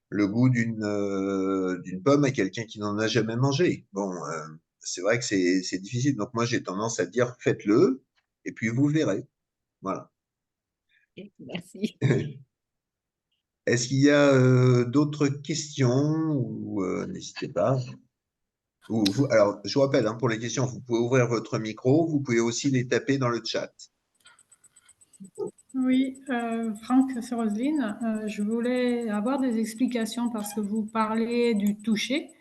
le goût d'une pomme à quelqu'un qui n'en a jamais mangé. Bon, c'est vrai que c'est difficile. Donc moi j'ai tendance à dire faites-le et puis vous verrez. Voilà. Merci. Est-ce qu'il y a d'autres questions ou n'hésitez pas. Alors je vous rappelle hein, pour les questions, vous pouvez ouvrir votre micro, vous pouvez aussi les taper dans le chat. Oui, Franck, c'est Roselyne. Je voulais avoir des explications parce que vous parlez du toucher.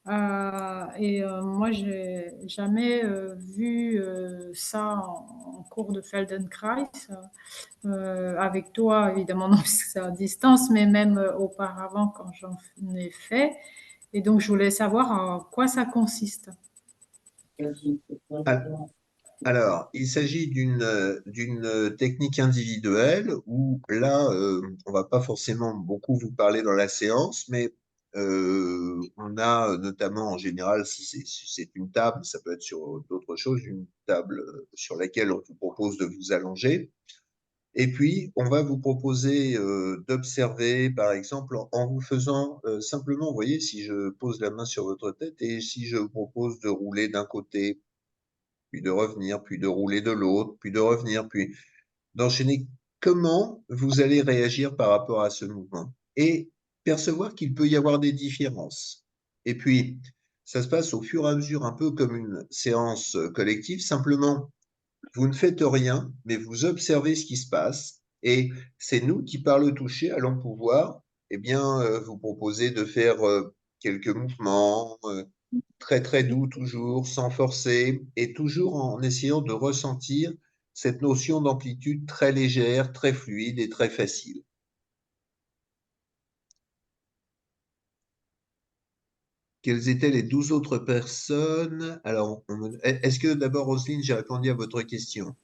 Moi, j'ai jamais vu ça en cours de Feldenkrais. Avec toi, évidemment, non, puisque c'est à distance, mais même auparavant quand j'en ai fait. Et donc, je voulais savoir en quoi ça consiste. Ah, alors, il s'agit d'une technique individuelle où là, on va pas forcément beaucoup vous parler dans la séance, mais on a notamment en général, si c'est une table, ça peut être sur d'autres choses, une table sur laquelle on vous propose de vous allonger. Et puis, on va vous proposer d'observer, par exemple, en vous faisant simplement, vous voyez, si je pose la main sur votre tête et si je vous propose de rouler d'un côté, puis de revenir, puis de rouler de l'autre, puis de revenir, puis d'enchaîner. Comment vous allez réagir par rapport à ce mouvement et percevoir qu'il peut y avoir des différences. Et puis, ça se passe au fur et à mesure, un peu comme une séance collective. Simplement, vous ne faites rien, mais vous observez ce qui se passe. Et c'est nous qui, par le toucher, allons pouvoir eh bien, vous proposer de faire quelques mouvements, très très doux toujours, sans forcer, et toujours en essayant de ressentir cette notion d'amplitude très légère, très fluide et très facile. quelles étaient les 12 autres personnes? Alors, est-ce que d'abord, Roselyne, j'ai répondu à votre question?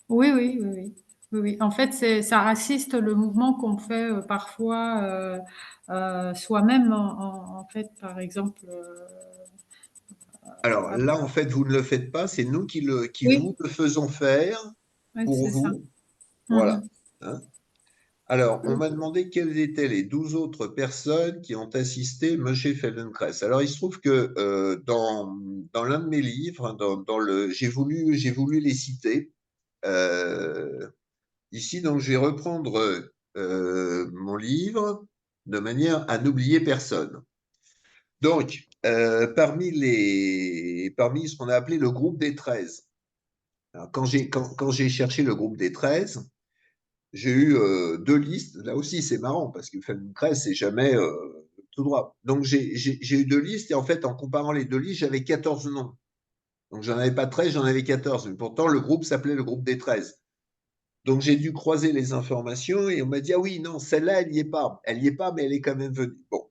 Oui, oui, oui, oui. Oui, oui. En fait, ça assiste le mouvement qu'on fait parfois soi-même. En fait, par exemple. Alors là, en fait, vous ne le faites pas, c'est nous qui vous Oui, le faisons faire oui, pour c'est ça. vous. Voilà. Mhm. Hein. Alors, on m'a demandé quelles étaient les 12 autres personnes qui ont assisté Moshe Feldenkrais. Alors, il se trouve que dans l'un de mes livres, j'ai voulu les citer. Euh, Ici, donc, je vais reprendre mon livre de manière à n'oublier personne. Donc, parmi ce qu'on a appelé le groupe des 13. Alors, quand j'ai cherché le groupe des 13, j'ai eu deux listes. Là aussi, c'est marrant parce que Feldenkrais, c'est jamais tout droit. Donc, j'ai eu deux listes et en fait, en comparant les deux listes, j'avais 14 noms. Donc, j'en avais pas 13, j'en avais 14. Mais pourtant, le groupe s'appelait le groupe des 13. Donc, j'ai dû croiser les informations et on m'a dit, ah oui, non, celle-là, elle n'y est pas. Elle n'y est pas, mais elle est quand même venue. Bon.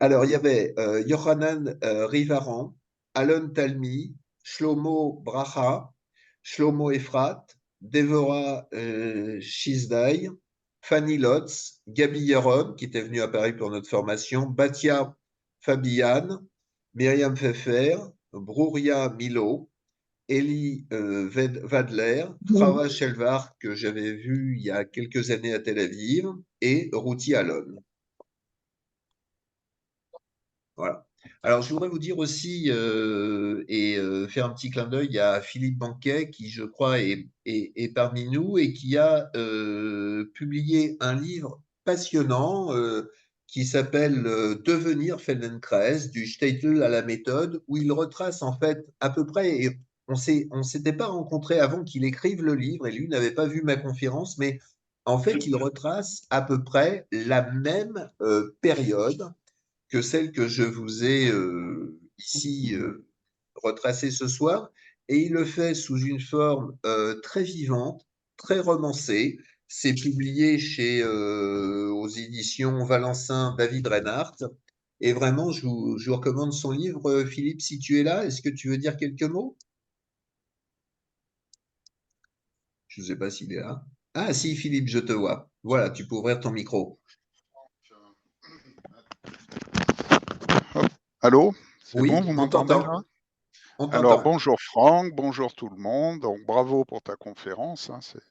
Alors, il y avait Yohanan Rivaran, Alon Talmi, Shlomo Bracha, Shlomo Efrat, Devorah Shizdai, Fanny Lotz, Gabi Yaron, qui était venue à Paris pour notre formation, Batia Fabian, Myriam Pfeffer, Brouria Milo, Elie Wadler, Chava Shelvar, que j'avais vu il y a quelques années à Tel Aviv, et Ruti Alon. Voilà. Alors, je voudrais vous dire aussi faire un petit clin d'œil à Philippe Banquet, qui, je crois, est parmi nous et qui a publié un livre passionnant qui s'appelle Devenir Feldenkrais, du Shtetl à la méthode, où il retrace en fait à peu près, et on s'était pas rencontrés avant qu'il écrive le livre, et lui n'avait pas vu ma conférence, mais en fait, il retrace à peu près la même période que celle que je vous ai ici retracée ce soir, et il le fait sous une forme très vivante, très romancée. C'est publié aux éditions Valencin David Reinhardt. Et vraiment, je vous recommande son livre. Philippe, si tu es là, est-ce que tu veux dire quelques mots? Je ne sais pas s'il est là. Ah si, Philippe, je te vois. Voilà, tu peux ouvrir ton micro. Allô, c'est bon, Oui, vous on m'entendez là? t'entend. On Alors t'entend. bonjour Franck, bonjour tout le monde. Donc bravo pour ta conférence, hein, c'est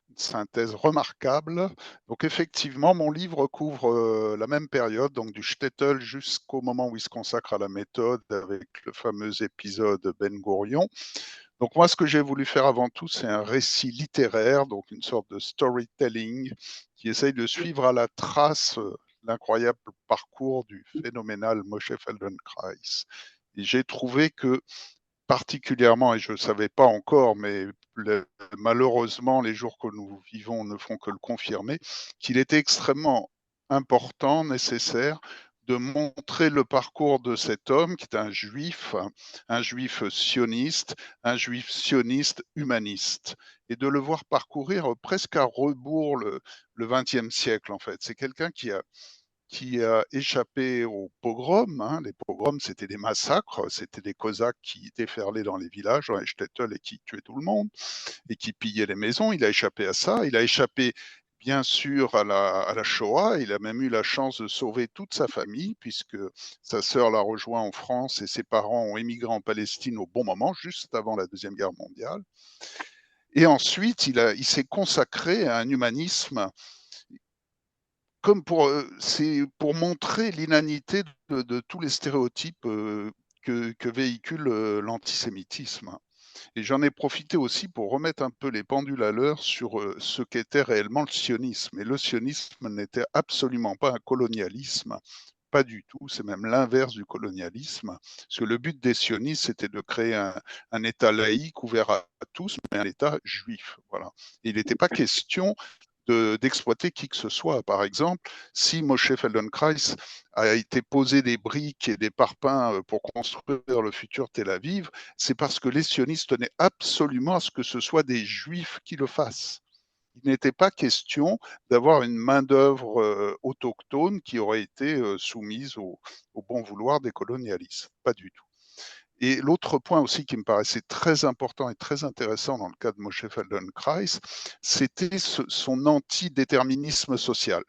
une synthèse remarquable. Donc effectivement, mon livre couvre la même période, donc du Shtetl jusqu'au moment où il se consacre à la méthode avec le fameux épisode Ben Gourion. Donc moi, ce que j'ai voulu faire avant tout, c'est un récit littéraire, donc une sorte de storytelling qui essaye de suivre à la trace l'incroyable parcours du phénoménal Moshe Feldenkrais. Et j'ai trouvé que particulièrement, et je ne savais pas encore, mais malheureusement, les jours que nous vivons ne font que le confirmer, qu'il était extrêmement important, nécessaire, de montrer le parcours de cet homme qui est un juif sioniste humaniste, et de le voir parcourir presque à rebours le XXe siècle, en fait. C'est quelqu'un qui a échappé aux pogroms. Hein. Les pogroms, c'était des massacres, c'était des Cosaques qui déferlaient dans les villages, dans les shtetl, et qui tuaient tout le monde, et qui pillaient les maisons. Il a échappé à ça. Il a échappé, bien sûr, à la Shoah. Il a même eu la chance de sauver toute sa famille, puisque sa sœur l'a rejoint en France et ses parents ont émigré en Palestine au bon moment, juste avant la Deuxième Guerre mondiale. Et ensuite, il s'est consacré à un humanisme comme c'est pour montrer l'inanité de tous les stéréotypes que véhicule l'antisémitisme. Et j'en ai profité aussi pour remettre un peu les pendules à l'heure sur ce qu'était réellement le sionisme. Et le sionisme n'était absolument pas un colonialisme, pas du tout, c'est même l'inverse du colonialisme, parce que le but des sionistes, c'était de créer un État laïque ouvert à tous, mais un État juif. Voilà. Et il n'était pas question d'exploiter qui que ce soit. Par exemple, si Moshe Feldenkrais a été posé des briques et des parpaings pour construire le futur Tel Aviv, c'est parce que les sionistes tenaient absolument à ce que ce soit des juifs qui le fassent. il n'était pas question d'avoir une main-d'œuvre autochtone qui aurait été soumise au bon vouloir des colonialistes. Pas du tout. Et l'autre point aussi qui me paraissait très important et très intéressant dans le cas de Moshe Feldenkrais, c'était son antidéterminisme social.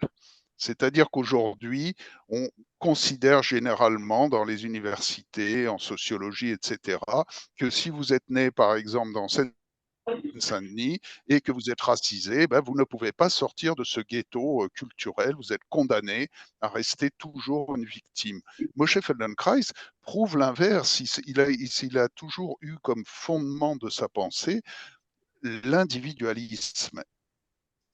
C'est-à-dire qu'aujourd'hui, on considère généralement dans les universités, en sociologie, etc., que si vous êtes né, par exemple, dans Seine-Saint-Denis et que vous êtes racisé, ben, vous ne pouvez pas sortir de ce ghetto culturel, vous êtes condamné à rester toujours une victime. Moshe Feldenkrais prouve l'inverse, il a toujours eu comme fondement de sa pensée l'individualisme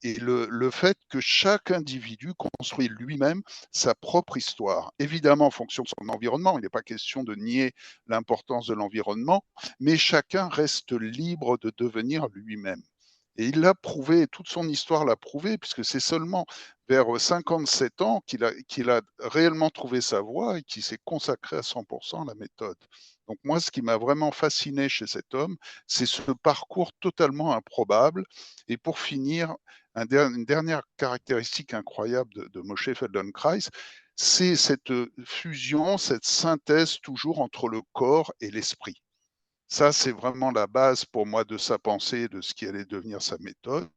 et le fait que chaque individu construit lui-même sa propre histoire, évidemment en fonction de son environnement. Il n'est pas question de nier l'importance de l'environnement, mais chacun reste libre de devenir lui-même. Et il l'a prouvé, toute son histoire l'a prouvé, puisque c'est seulement vers 57 ans qu'il a réellement trouvé sa voie et qu'il s'est consacré à 100% à la méthode. Donc moi, ce qui m'a vraiment fasciné chez cet homme, c'est ce parcours totalement improbable. Et pour finir, une dernière caractéristique incroyable de Moshe Feldenkrais, c'est cette fusion, cette synthèse toujours entre le corps et l'esprit. Ça, c'est vraiment la base pour moi de sa pensée, de ce qui allait devenir sa méthode,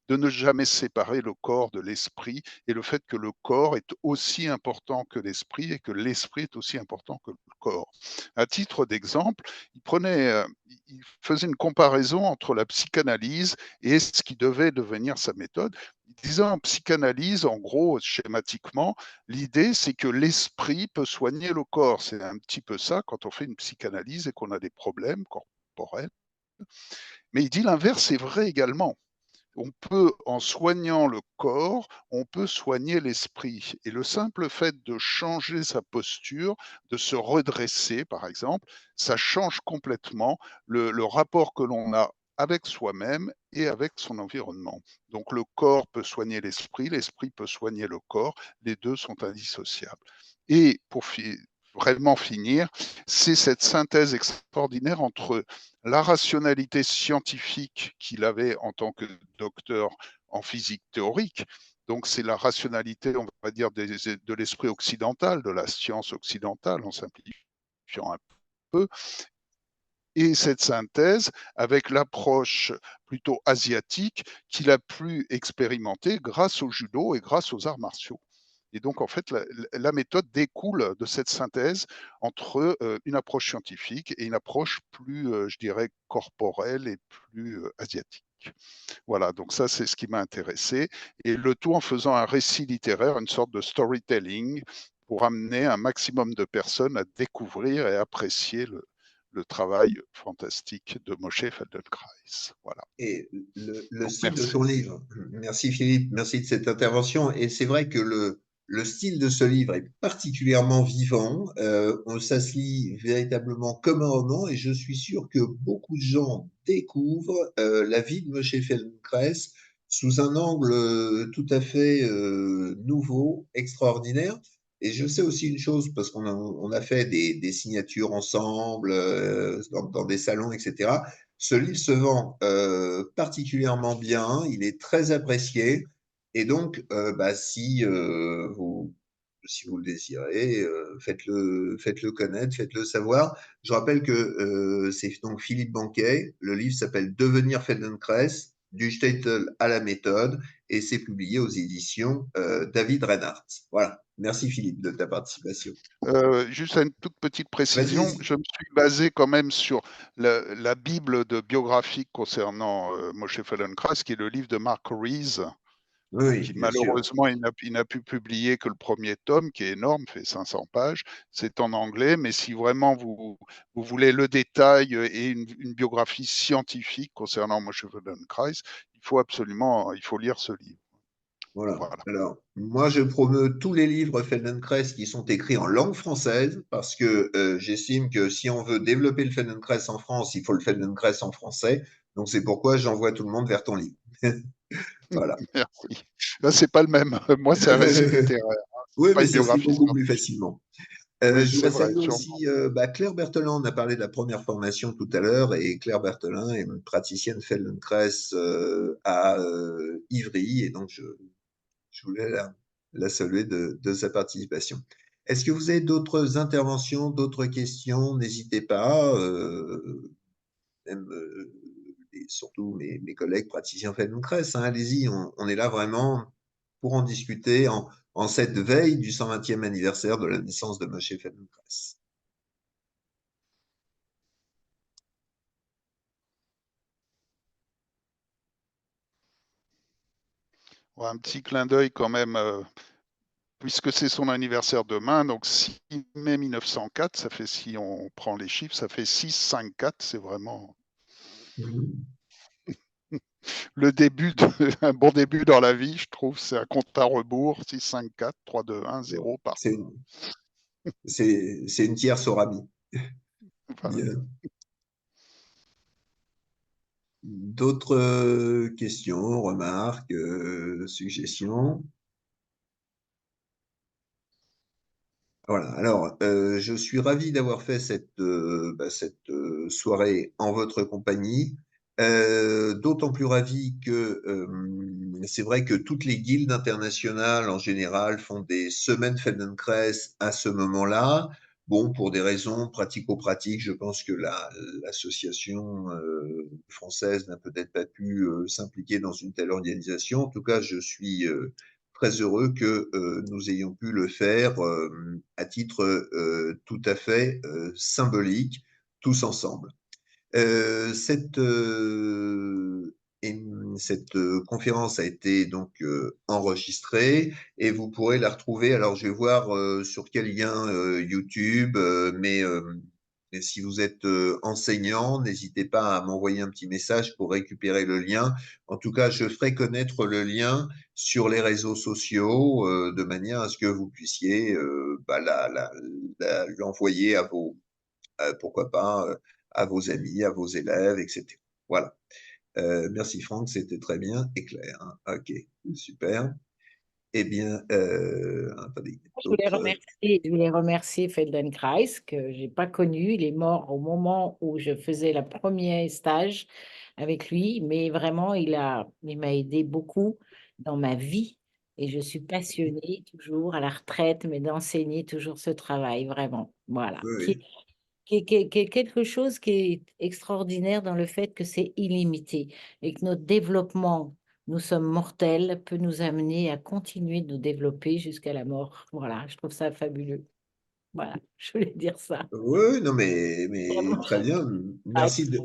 de ne jamais séparer le corps de l'esprit et le fait que le corps est aussi important que l'esprit et que l'esprit est aussi important que le corps. À titre d'exemple, il faisait une comparaison entre la psychanalyse et ce qui devait devenir sa méthode. Il disait en psychanalyse, en gros, schématiquement, l'idée c'est que l'esprit peut soigner le corps. C'est un petit peu ça quand on fait une psychanalyse et qu'on a des problèmes corporels. Mais il dit l'inverse est vrai également. On peut, en soignant le corps, on peut soigner l'esprit. Et le simple fait de changer sa posture, de se redresser, par exemple, ça change complètement le rapport que l'on a avec soi-même et avec son environnement. Donc le corps peut soigner l'esprit peut soigner le corps, les deux sont indissociables. Et pour vraiment finir, c'est cette synthèse extraordinaire entre la rationalité scientifique qu'il avait en tant que docteur en physique théorique. Donc c'est la rationalité, on va dire, de l'esprit occidental, de la science occidentale, en simplifiant un peu, et cette synthèse avec l'approche plutôt asiatique qu'il a pu expérimenter grâce au judo et grâce aux arts martiaux. Et donc, en fait, la méthode découle de cette synthèse entre une approche scientifique et une approche plus, je dirais, corporelle et plus asiatique. Voilà, donc ça, c'est ce qui m'a intéressé. Et le tout en faisant un récit littéraire, une sorte de storytelling, pour amener un maximum de personnes à découvrir et apprécier le travail fantastique de Moshe Feldenkrais. Voilà. Et le Donc, style de merci. ton livre, merci Philippe, merci de cette intervention. Et c'est vrai que le style de ce livre est particulièrement vivant. Ça se lit véritablement comme un roman et je suis sûr que beaucoup de gens découvrent la vie de Moshe Feldenkrais sous un angle tout à fait nouveau, extraordinaire. Et je sais aussi une chose, parce on a fait des signatures ensemble dans des salons, etc. Ce livre se vend particulièrement bien, il est très apprécié, et donc si vous le désirez, faites-le connaître, faites-le savoir. Je rappelle que c'est donc Philippe Banquet, le livre s'appelle Devenir Feldenkrais, du shtetl à la méthode, et c'est publié aux éditions David Reinhardt. Voilà. Merci Philippe de ta participation. Juste une toute petite précision, Vas-y. je me suis basé quand même sur la Bible de biographique concernant Moshe Feldenkrais, qui est le livre de Mark Rees, Oui, qui bien sûr. malheureusement il n'a pu publier que le premier tome, qui est énorme, fait 500 pages. C'est en anglais, mais si vraiment vous voulez le détail et une biographie scientifique concernant Moshe Feldenkrais, il faut lire ce livre. Voilà. Voilà. Alors, moi, je promeus tous les livres Feldenkrais qui sont écrits en langue française parce que j'estime que si on veut développer le Feldenkrais en France, il faut le Feldenkrais en français. Donc, c'est pourquoi j'envoie tout le monde vers ton livre. Voilà. Merci. Là, c'est pas le même. Moi, c'est un récit littéraire. Oui, Pas mais une ça se lit biographie beaucoup plus scientifique. facilement. Oui, Je c'est voudrais vrai, saluer sûrement. aussi Claire Berthelin. On a parlé de la première formation tout à l'heure et Claire Berthelin est une praticienne Feldenkrais à Ivry et donc je voulais la saluer de sa participation. Est-ce que vous avez d'autres interventions, d'autres questions? N'hésitez pas, même surtout mes collègues praticiens Feldenkrais, hein, allez-y, on est là vraiment pour en discuter en cette veille du 120e anniversaire de la naissance de Moshe Feldenkrais. Ouais, un petit clin d'œil quand même, puisque c'est son anniversaire demain, donc 6 mai 1904, ça fait, si on prend les chiffres, ça fait 6-5-4, c'est vraiment le début, un bon début dans la vie, je trouve, c'est un compte à rebours, 6-5-4, 3-2-1-0, par. C'est une tierce au Rabbi. Voilà. Bien. D'autres questions, remarques, suggestions? Voilà. Alors, je suis ravi d'avoir fait cette soirée en votre compagnie. D'autant plus ravi que c'est vrai que toutes les guildes internationales en général font des semaines Feldenkrais à ce moment-là. Bon, pour des raisons pratico-pratiques, je pense que l'association française n'a peut-être pas pu s'impliquer dans une telle organisation. En tout cas, je suis très heureux que nous ayons pu le faire à titre tout à fait symbolique, tous ensemble. Cette conférence a été donc enregistrée et vous pourrez la retrouver. Alors, je vais voir sur quel lien YouTube, mais si vous êtes enseignant, n'hésitez pas à m'envoyer un petit message pour récupérer le lien. En tout cas, je ferai connaître le lien sur les réseaux sociaux de manière à ce que vous puissiez l'envoyer à vos, pourquoi pas, à vos amis, à vos élèves, etc. Voilà. Merci Franck, c'était très bien et clair. Hein. Ok, super. Eh bien, attendez, d'autres. Je voulais remercier Feldenkrais, que j'ai pas connu. Il est mort au moment où je faisais le premier stage avec lui, mais vraiment, il m'a aidé beaucoup dans ma vie. Et je suis passionnée toujours à la retraite, mais d'enseigner toujours ce travail, vraiment. Voilà. Oui, Qui est quelque chose qui est extraordinaire dans le fait que c'est illimité et que notre développement, nous sommes mortels, peut nous amener à continuer de nous développer jusqu'à la mort. Voilà, je trouve ça fabuleux. Voilà, je voulais dire ça. oui, non, mais Vraiment, très bien. ah, Merci de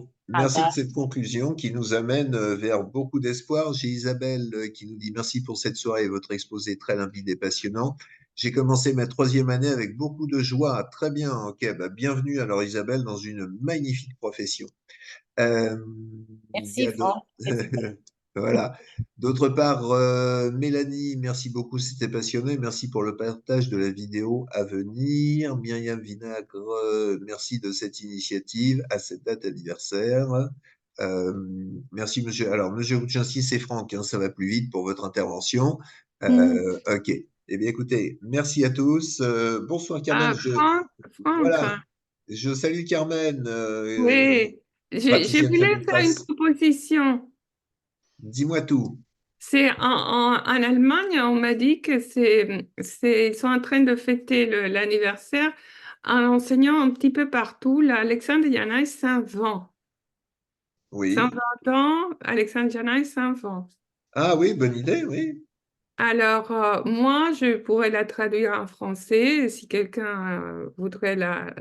cette conclusion qui nous amène vers beaucoup d'espoir. J'ai Isabelle qui nous dit merci pour cette soirée et votre exposé très limpide et passionnant. J'ai commencé ma 3e année avec beaucoup de joie. Très bien, ok. Bah, bienvenue alors Isabelle dans une magnifique profession. Euh, il y merci a d'autres- Franck. C'est super. Voilà. D'autre part, Mélanie, merci beaucoup, c'était passionnant. Merci pour le partage de la vidéo à venir. Myriam Vinagre, merci de cette initiative à cette date anniversaire. Euh, merci, monsieur. Alors, monsieur Gouchinski, c'est Franck, hein, ça va plus vite pour votre intervention. Ok. Eh bien, écoutez, merci à tous. Bonsoir, Carmen. Franck, Voilà. Je salue Carmen, oui, je praticienne voulais faire Feldenkrais. une proposition. Dis-moi tout. C'est en Allemagne, on m'a dit que ils sont en train de fêter l'anniversaire en enseignant un petit peu partout l'Alexandre Janai Saint-Vent. Oui. 120 ans, Alexandre Janai Saint-Vent. Ah oui, bonne idée, oui. Alors, moi, je pourrais la traduire en français si quelqu'un voudrait la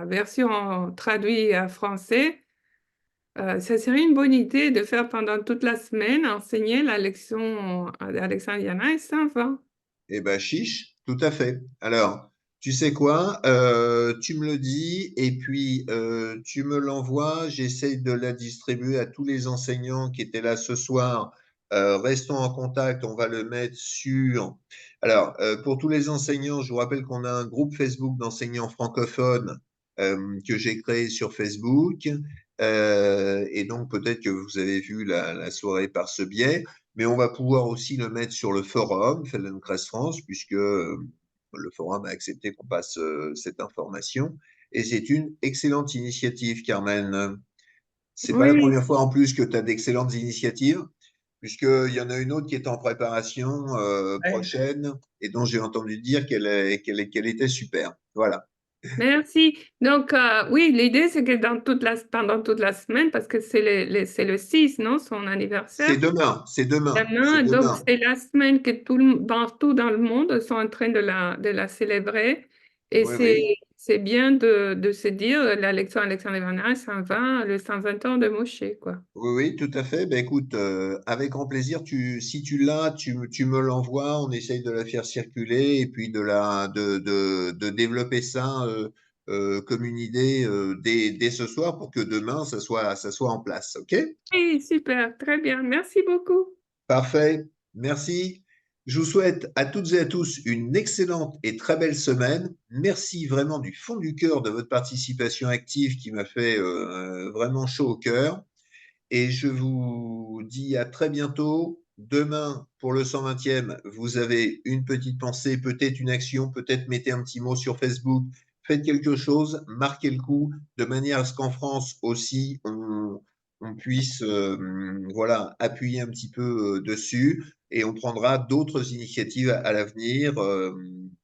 version traduite en français. Ça serait une bonne idée de faire pendant toute la semaine enseigner la leçon d'Alexandriana et Saint-Vain. Eh ben, chiche, tout à fait. Alors, tu sais quoi? Tu me le dis et puis tu me l'envoies. J'essaye de la distribuer à tous les enseignants qui étaient là ce soir. Restons en contact. On va le mettre sur. Alors, pour tous les enseignants, je vous rappelle qu'on a un groupe Facebook d'enseignants francophones que j'ai créé sur Facebook. Et donc, peut-être que vous avez vu la soirée par ce biais. Mais on va pouvoir aussi le mettre sur le forum Feldenkrais France, puisque le forum a accepté qu'on passe cette information. Et c'est une excellente initiative, Carmen. C'est pas la Oui, première fois en plus que tu as d'excellentes initiatives, puisqu'il y en a une autre qui est en préparation prochaine et dont j'ai entendu dire qu'elle était super. Voilà. merci. Donc, oui, l'idée, c'est que pendant toute la semaine, parce que c'est le 6, non, son anniversaire, C'est demain, c'est demain, c'est demain, donc demain. c'est la semaine que partout dans le monde sont en train de la célébrer. Et Oui, oui. c'est bien de se dire, la lecture Alexandre Ivanović, 120, le 120 ans de Moshe, quoi. Oui, oui, tout à fait. Ben, écoute, avec grand plaisir, si tu l'as, tu me l'envoies, on essaye de la faire circuler et puis de développer ça comme une idée dès ce soir pour que demain, ça soit en place. OK? Oui, super, très bien. Merci beaucoup. Parfait. Merci. Je vous souhaite à toutes et à tous une excellente et très belle semaine. Merci vraiment du fond du cœur de votre participation active qui m'a fait vraiment chaud au cœur. Et je vous dis à très bientôt. Demain, pour le 120e, vous avez une petite pensée, peut-être une action, peut-être mettez un petit mot sur Facebook, faites quelque chose, marquez le coup, de manière à ce qu'en France aussi, on puisse voilà, appuyer un petit peu dessus et on prendra d'autres initiatives à l'avenir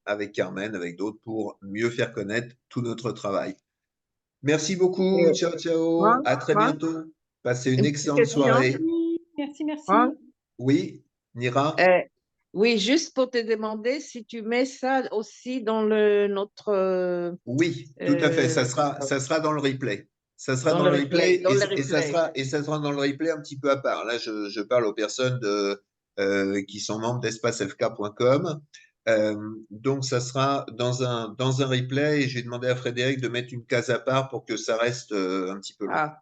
avec Carmen, avec d'autres, pour mieux faire connaître tout notre travail. Merci beaucoup. Ciao, ciao. À très Moi, bientôt. Passez une une petite excellente question. soirée. Merci, Moi, merci. Oui, Nira? Oui, juste pour te demander si tu mets ça aussi dans notre Oui, tout à fait. euh, Ça sera dans le replay. Ça sera dans dans le le replay, replay dans le et replay. ça sera dans le replay un petit peu à part. Là, je parle aux personnes qui sont membres d'espacefk.com. Donc, ça sera dans un replay et j'ai demandé à Frédéric de mettre une case à part pour que ça reste un petit peu long. Ah,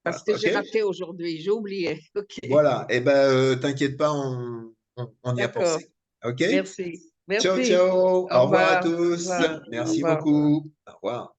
parce Voilà, que OK? j'ai raté aujourd'hui, j'ai oublié. OK, Voilà. Eh ben, t'inquiète pas, on y a d'accord. pensé. OK? Merci. Ciao, Merci. ciao. Au Au revoir à revoir. Au tous. revoir. Au Merci revoir. beaucoup. Au revoir.